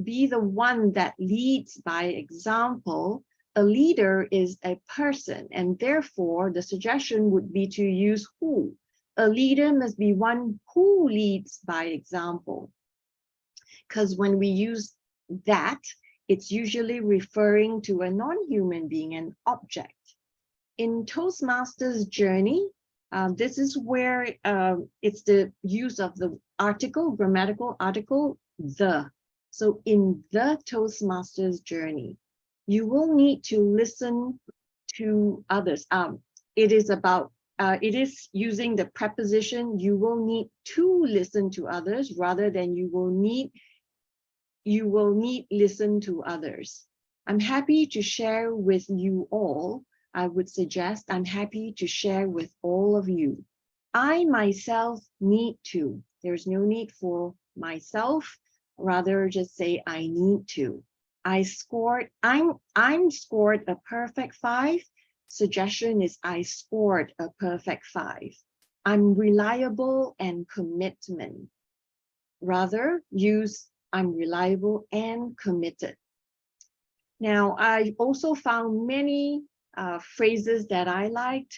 be the one that leads by example. A leader is a person, and therefore the suggestion would be to use who. A leader must be one who leads by example. Because when we use that, it's usually referring to a non-human being, an object. In Toastmasters journey, this is where it's the use of the article, grammatical article, the. So in the Toastmasters journey, you will need to listen to others. It is about it is using the preposition you will need to listen to others rather than you will need listen to others. I'm happy to share with you all. I would suggest I'm happy to share with all of you. I myself need to. There's no need for myself. Rather just say I need to. I'm scored a perfect 5. Suggestion is I scored a perfect 5. I'm reliable and commitment. Rather use I'm reliable and committed. Now, I also found many phrases that I liked,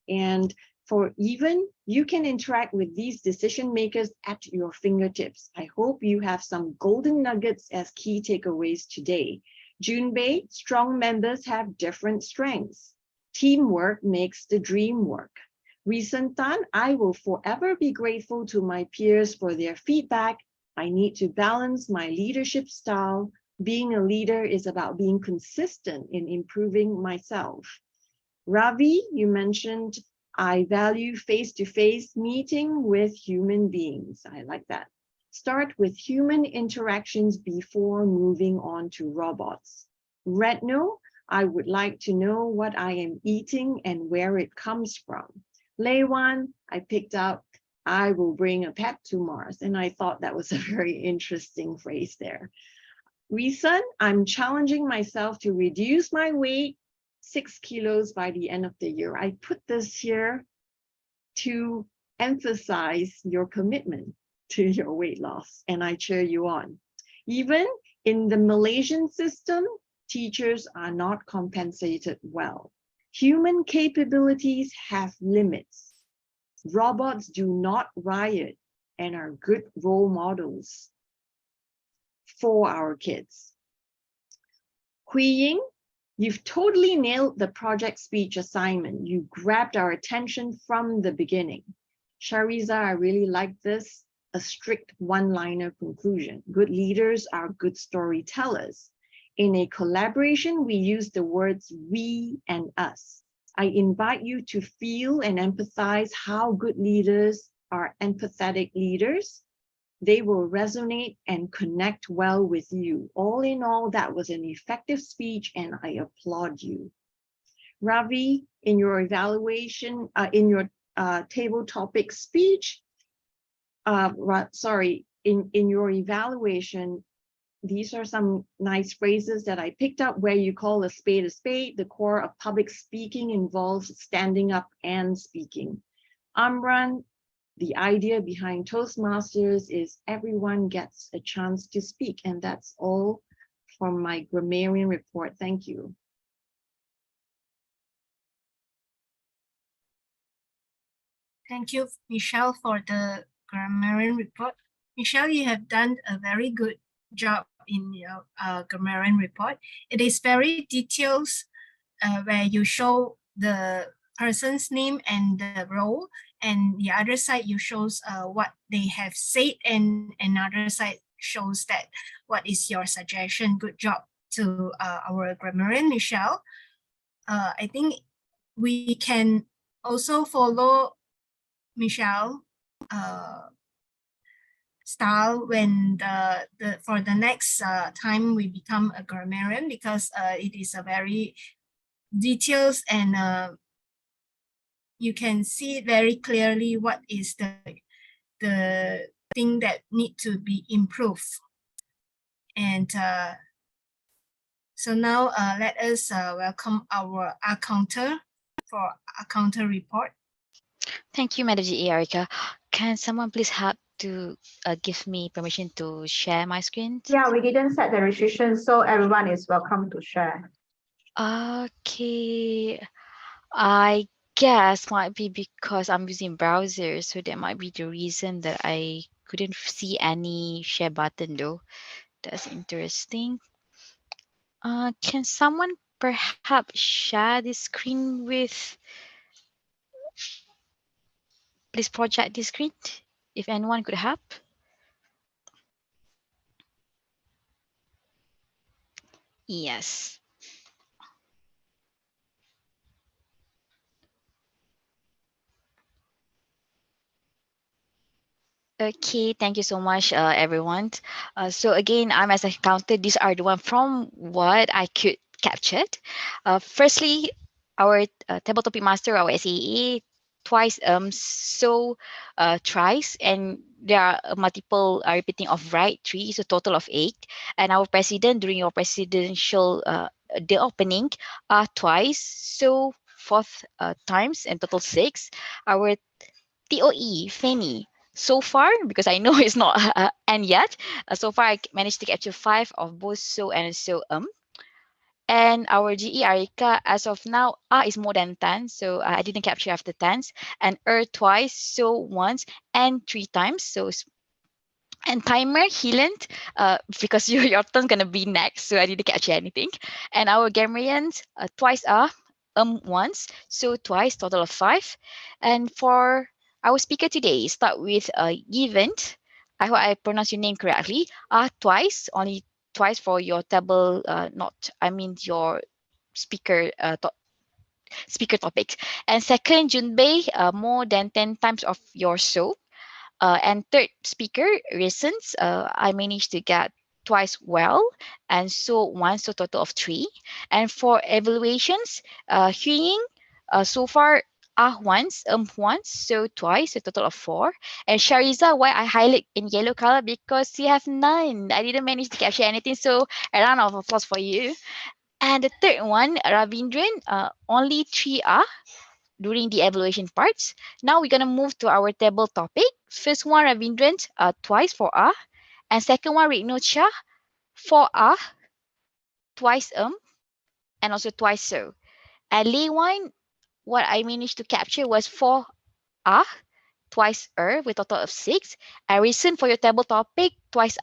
and for even, you can interact with these decision makers at your fingertips. I hope you have some golden nuggets as key takeaways today. Junbei, strong members have different strengths. Teamwork makes the dream work. Risentan, I will forever be grateful to my peers for their feedback. I need to balance my leadership style. Being a leader is about being consistent in improving myself. Ravi, you mentioned I value face-to-face meeting with human beings. I like that. Start with human interactions before moving on to robots. Retno, I would like to know what I am eating and where it comes from. Leiwan, I picked up I will bring a pet to Mars. And I thought that was a very interesting phrase there. Reason, I'm challenging myself to reduce my weight 6 kilos by the end of the year. I put this here to emphasize your commitment to your weight loss, and I cheer you on. Even in the Malaysian system, teachers are not compensated well. Human capabilities have limits. Robots do not riot and are good role models for our kids. Hui Ying, you've totally nailed the project speech assignment. You grabbed our attention from the beginning. Shariza, I really like this. A strict one-liner conclusion. Good leaders are good storytellers. In a collaboration, we use the words we and us. I invite you to feel and empathize how good leaders are empathetic leaders. They will resonate and connect well with you. All in all, that was an effective speech and I applaud you. Ravi, in your evaluation, in your table topic speech, in your evaluation, these are some nice phrases that I picked up where you call a spade a spade. The core of public speaking involves standing up and speaking. Amran, the idea behind Toastmasters is everyone gets a chance to speak, and that's all from my grammarian report. Thank you. Thank you, Michelle, for the grammarian report. Michelle, you have done a very good job in your grammarian report. It is very detailed where you show the person's name and the role, and the other side you shows what they have said, and another side shows that what is your suggestion. Good job to our grammarian, Michelle. I think we can also follow Michelle style when for the next time we become a grammarian, because it is a very details and you can see very clearly what is the thing that need to be improved. And so now let us welcome our accountant for accountant report. Thank you, Madam G. Erica. Can someone please help to give me permission to share my screen? Yeah, we didn't set the restriction, so everyone is welcome to share. Okay, I guess might be because I'm using browser, so that might be the reason that I couldn't see any share button though. That's interesting. Can someone perhaps share this screen with, please project this screen, if anyone could help? Yes. Okay, thank you so much, everyone. So again, I'm as I counted, these are the one from what I could captured. Firstly, our table topic master, our SAE, twice, thrice, and there are multiple repeating of right, three, so total of 8. And our president during your presidential the opening, twice, so fourth times, and total 6. Our TOE, Fanny. So far, because I know it's not end yet, so far I managed to capture 5 of both so and so. And our GE Arika, as of now, is more than 10, so I didn't capture after 10s. And twice, so once, and 3 times. So and timer Healand, because your turn's gonna be next, so I didn't catch anything. And our Gamrians, twice once, so twice, total of 5. And for our speaker today, start with event. I hope I pronounce your name correctly. Twice, only twice for your table, not I mean your speaker speaker topics. And second, Junbei, more than 10 times of your show. And third speaker, reasons, I managed to get twice well, and so once, so total of 3. And for evaluations, Huying, so far, once, so twice, a total of 4. And Shariza, why I highlight in yellow color? Because you have 9. I didn't manage to capture anything, so a round of applause for you. And the third one, Ravindran, only 3 during the evaluation parts. Now we're gonna move to our table topic. First one, Ravindran, twice for and second one, Rignocha, for twice and also twice so. And Lei one, what I managed to capture was for twice with a total of 6. And reason for your table topic, twice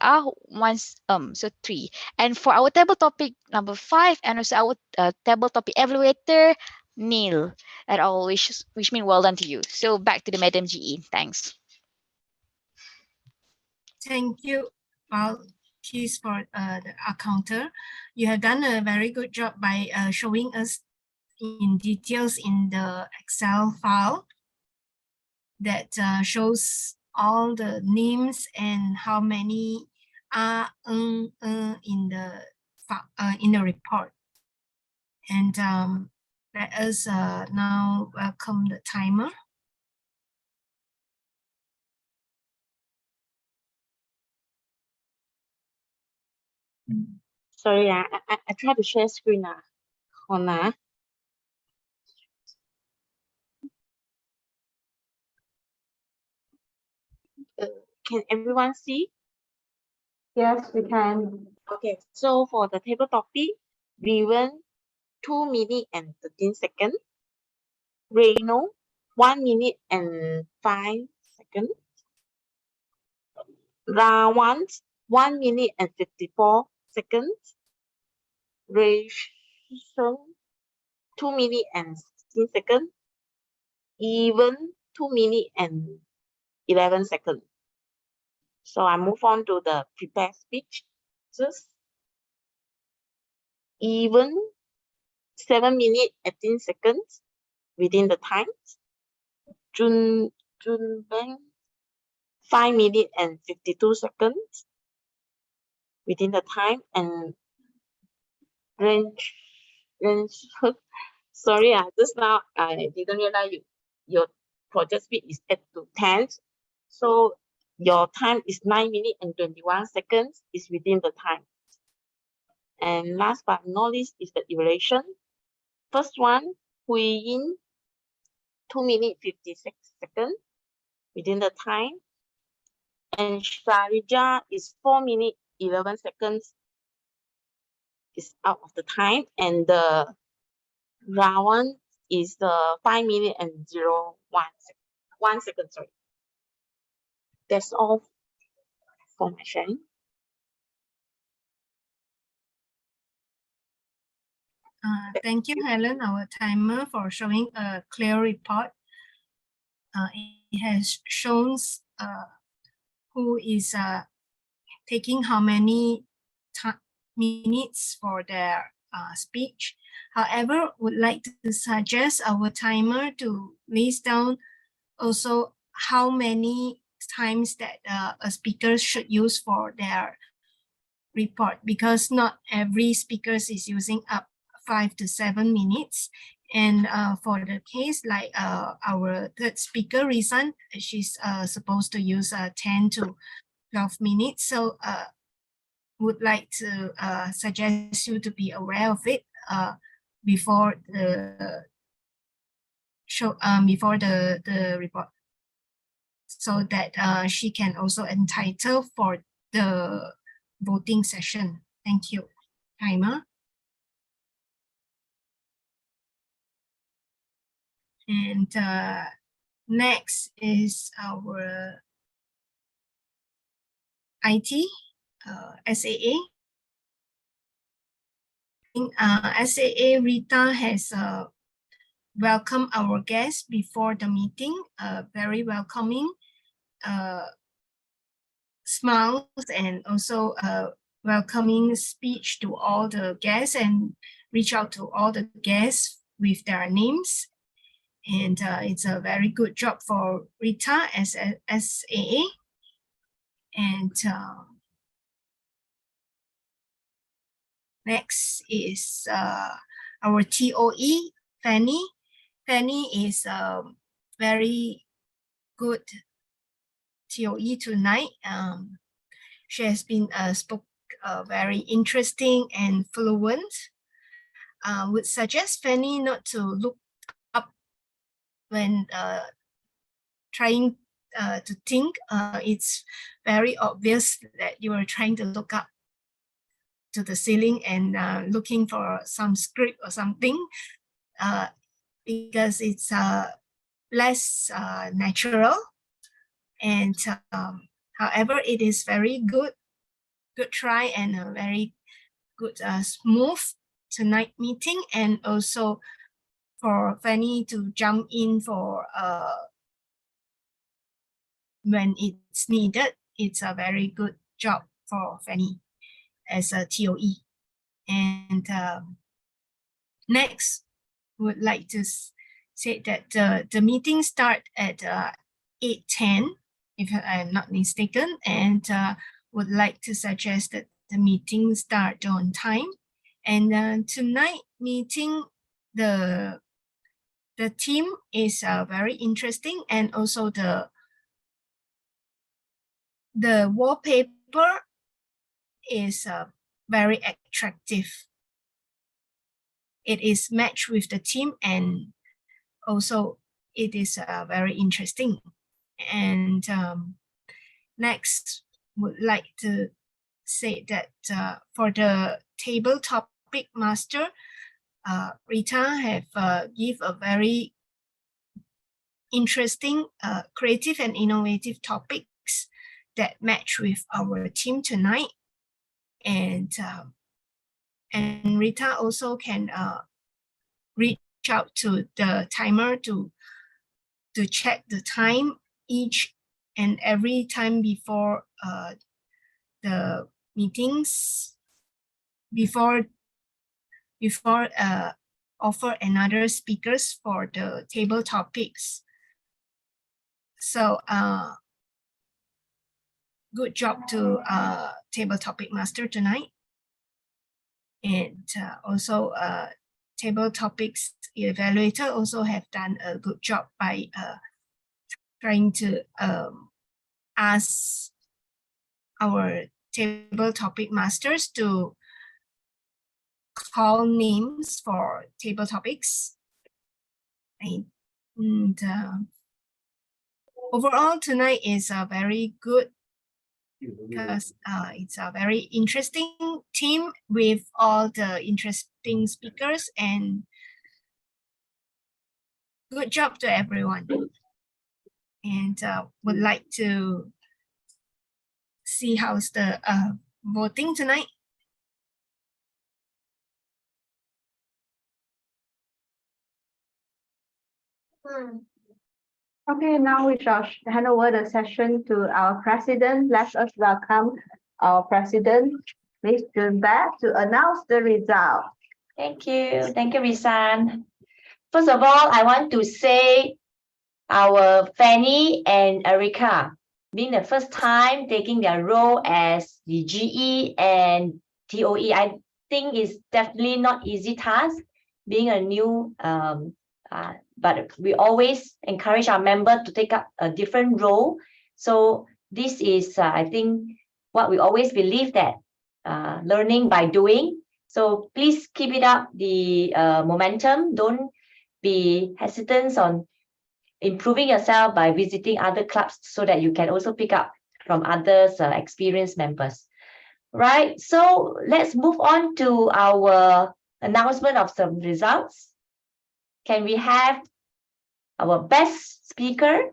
once so 3. And for our table topic number 5, and also our table topic evaluator, Neil, at all, which mean well done to you. So back to the Madam GE. Thanks. Thank you, Balkis, for the counter. You have done a very good job by showing us in details in the Excel file that shows all the names and how many are in the report. And let us now welcome the timer. Sorry, I try to share screen. Hold on. Can everyone see? Yes, we can. Okay, so for the table topic, Riven 2 minutes and 13 seconds. Reno 1 minute and 5 seconds. Rawan 1 minute and 54 seconds. Ration 2 minutes and 16 seconds. Even 2 minutes and 11 seconds. So I move on to the prepared speech. Just even 7 minutes 18 seconds within the time. Jun Bang 5 minutes and 52 seconds within the time. And range sorry, just now I didn't realize your project speed is 8 to 10. So your time is 9 minutes and 21 seconds is within the time. And last but not least is the evaluation. First one, Hui Yin, 2 minutes 56 seconds within the time. And Sharija is 4 minutes 11 seconds is out of the time. And the Rawan is the 5 minutes and 1 second, sorry. That's all for my sharing. Thank you, Helen, our timer, for showing a clear report. It has shown who is taking how many minutes for their speech. However, would like to suggest our timer to list down also how many times that a speaker should use for their report, because not every speaker is using up 5 to 7 minutes. And for the case like our third speaker, Rizan, she's supposed to use 10 to 12 minutes. So would like to suggest you to be aware of it before the show, before the report, so that she can also entitle for the voting session. Thank you. Timer. And next is our IT, SAA. SAA Rita has welcomed our guests before the meeting, very welcoming, smiles, and also welcoming speech to all the guests, and reach out to all the guests with their names. And it's a very good job for Rita as a SAA. And next is our TOE, Fanny. Fanny is a very good TOE tonight. She has been spoke very interesting and fluent. Would suggest Fanny not to look up when trying to think. It's very obvious that you are trying to look up to the ceiling and looking for some script or something, because it's less natural. And however, it is very good try, and a very good smooth tonight meeting. And also for Fanny to jump in for when it's needed. It's a very good job for Fanny as a TOE. And next, would like to say that the meeting start at 8:10, if I'm not mistaken, and would like to suggest that the meeting start on time. And tonight meeting, the theme is very interesting, and also the wallpaper is very attractive. It is matched with the theme, and also it is very interesting. And next, would like to say that for the table topic master, Rita have give a very interesting, creative and innovative topics that match with our team tonight. And Rita also can reach out to the timer to check the time each and every time before the meetings, before offer another speakers for the table topics. So good job to table topic master tonight. And also table topics evaluator also have done a good job by trying to ask our table topic masters to call names for table topics. And overall tonight is a very good, because it's a very interesting team with all the interesting speakers, and good job to everyone. And would like to see how's the voting tonight. Okay, now we shall hand over the session to our president. Let us welcome our president, Ms. Jun Back, to announce the result. Thank you, Rizan. First of all, I want to say our Fanny and Erica, being the first time taking their role as the GE and TOE. I think it's definitely not easy task being a new, but we always encourage our member to take up a different role. So this is, I think, what we always believe, that learning by doing. So please keep it up, the momentum. Don't be hesitant on improving yourself by visiting other clubs so that you can also pick up from others, experienced members. Right, so let's move on to our announcement of some results. Can we have our best speaker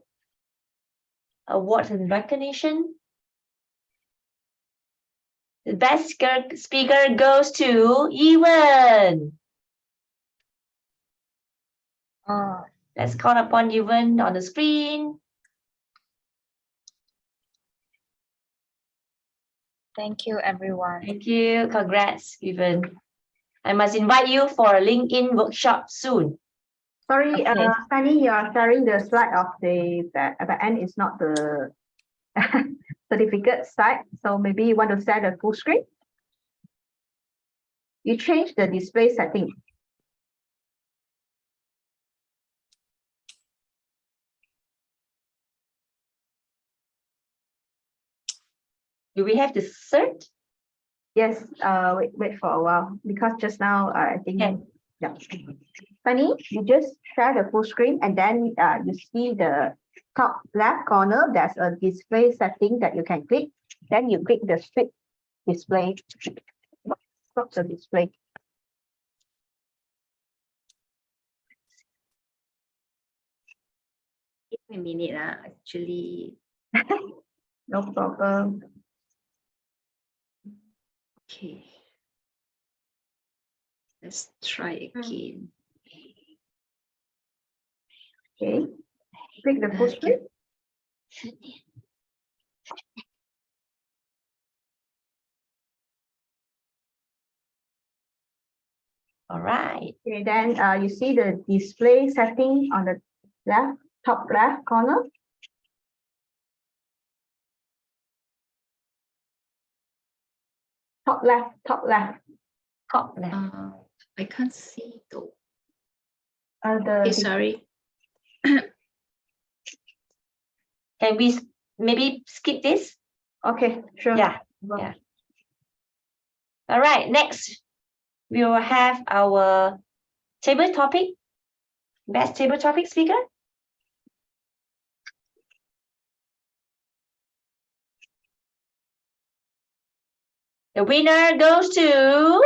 awards and recognition? The best speaker goes to Ewan. Let's call upon Ewan on the screen. Thank you, everyone. Thank you. Congrats, Ewan. I must invite you for a LinkedIn workshop soon. Sorry, Okay. Fanny, you are sharing the slide of the end is not the certificate side. So maybe you want to set a full screen. You change the display setting. Do we have the cert? Yes, wait for a while, because just now I think, yeah. Fanny, you just share the full screen, and then you see the top left corner, there's a display setting that you can click. Then you click the split display. Stop the display. Give me a minute, actually. No problem. Okay. Let's try again. Okay. Click the full screen. All right. Okay, then you see the display setting on the left, top left corner. Top left, top left. Top left. I can't see though. Okay, sorry. Can we maybe skip this? Okay, sure. Yeah. Yeah. All right. Next, we will have our table topic. Best table topic speaker. The winner goes to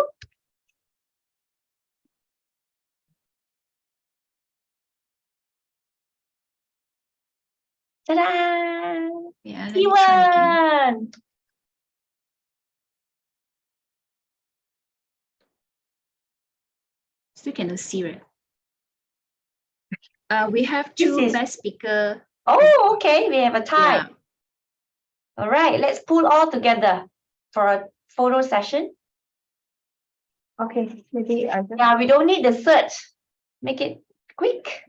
ta-da! Yeah, let me try again. Ewan! Still cannot see, right? We have two best speaker. Oh, okay. We have a tie. Yeah. All right. Let's pull all together for a photo session. Okay, maybe I just... Yeah, we don't need the search. Make it quick.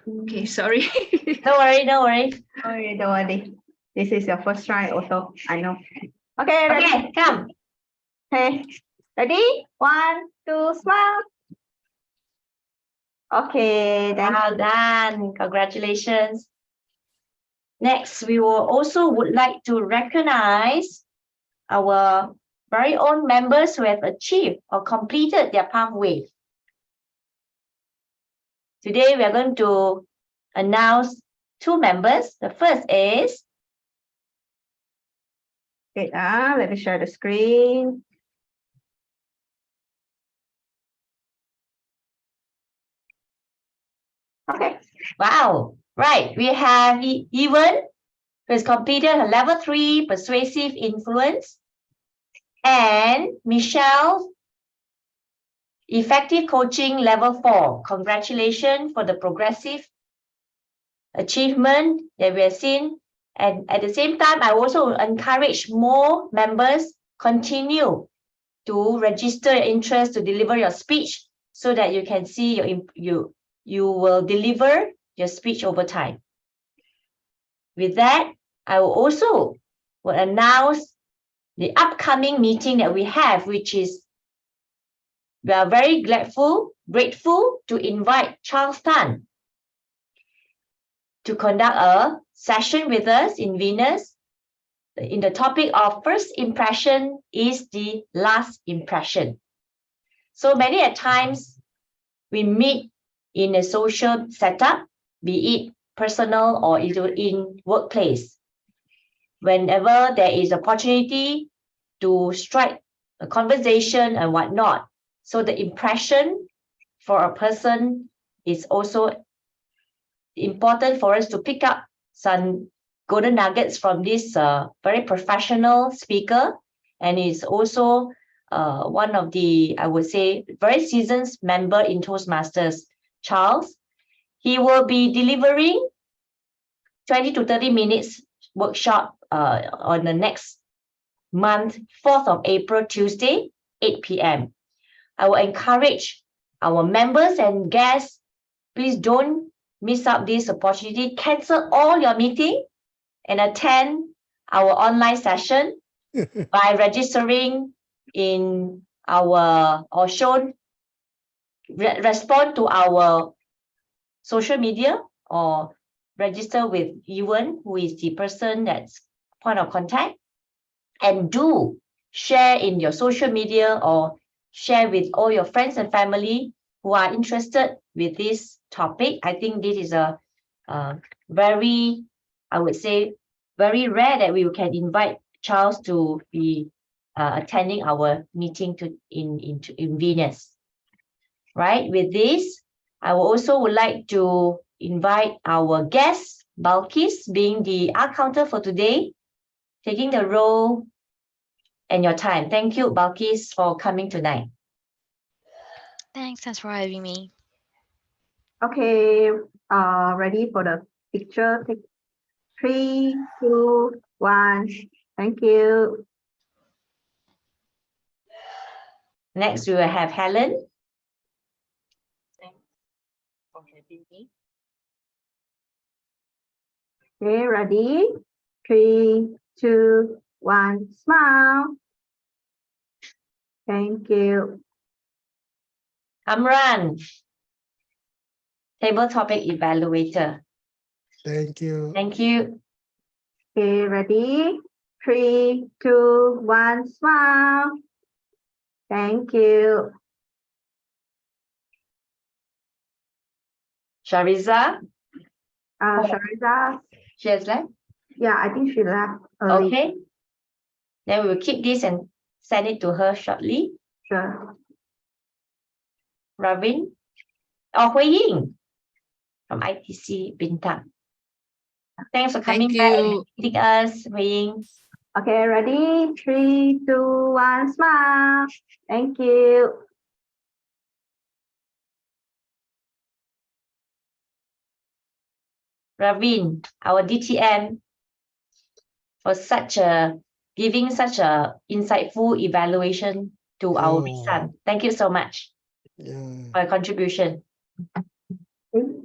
Okay, sorry. Don't worry, don't worry. Sorry, don't worry. This is your first try also, I know. Okay, ready? Okay, come. Okay, ready? 1, 2, smile. Okay, well done. Congratulations. Next, we will also would like to recognize our very own members who have achieved or completed their palm wave. Today, we are going to announce two members. The first is... Okay, let me share the screen. Okay. Wow. Right. We have Ewan, who has completed her level 3 persuasive influence, and Michelle, effective coaching level 4. Congratulations for the progressive achievement that we have seen. And at the same time, I also encourage more members continue to register your interest to deliver your speech so that you can see you will deliver your speech over time. With that, I will also announce the upcoming meeting that we have, which is we are very grateful to invite Charles Tan to conduct a session with us in Venus in the topic of first impression is the last impression. So many a times we meet in a social setup, be it personal or in workplace. Whenever there is opportunity to strike a conversation and whatnot. So the impression for a person is also important for us to pick up some golden nuggets from this very professional speaker. And is also one of the, I would say, very seasoned member in Toastmasters, Charles. He will be delivering 20 to 30 minutes workshop on the next month, 4th of April, Tuesday, 8 p.m. I will encourage our members and guests, please don't miss out this opportunity. Cancel all your meeting and attend our online session by registering in our or respond to our social media or register with Ewan, who is the person that's point of contact. And do share in your social media or share with all your friends and family who are interested with this topic. I think this is a very, I would say, very rare that we can invite Charles to be attending our meeting in Venus. Right? With this, I would like to invite our guest, Balkis, being the art counter for today, taking the role and your time. Thank you, Balkis, for coming tonight. Thanks for having me. Okay, ready for the picture? Take 3, 2, 1. Thank you. Next, we will have Helen. Okay, ready? 3, 2, 1. Smile. Thank you. Amran, table topic evaluator. Thank you. Thank you. Okay, ready? 3, 2, 1. Smile. Thank you. Shariza. Shariza. She has left? Yeah, I think she left early. Okay. Then we will keep this and send it to her shortly. Sure. Ravin. Or Hui Ying from ITC Bintang. Thanks for coming back and meeting us, Hui Ying. Okay, ready? 3, 2, 1. Smile. Thank you. Ravin, our DTM, for giving such a insightful evaluation to our son. Thank you so much for your contribution.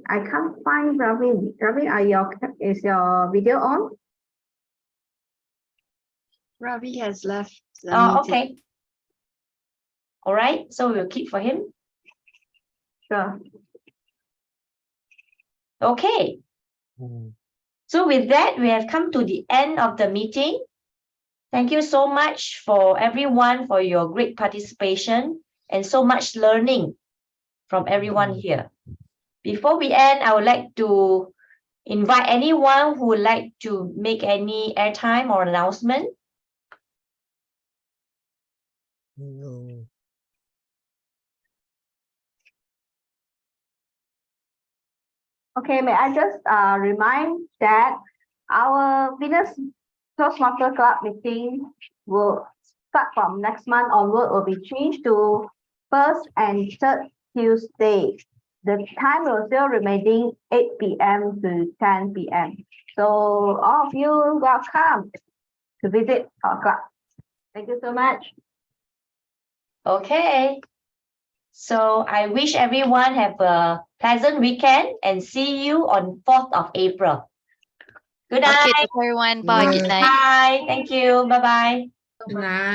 I can't find Ravin. Ravin, is your video on? Ravi has left the Oh, meeting. okay. All right, so we'll keep for him. Sure. Okay. So with that, we have come to the end of the meeting. Thank you so much for everyone for your great participation and so much learning from everyone here. Before we end, I would like to invite anyone who would like to make any airtime or announcement. No. Okay, may I just remind that our Venus Toastmasters Club meeting will start from next month onward, will be changed to first and third Tuesday. The time will still remaining 8 p.m. to 10 p.m. So all of you welcome to visit our club. Thank you so much. Okay. So I wish everyone have a pleasant weekend and see you on 4th of April. Good Okay, night. that's everyone. Bye. Good night. Bye. Thank you. Bye-bye. Good night.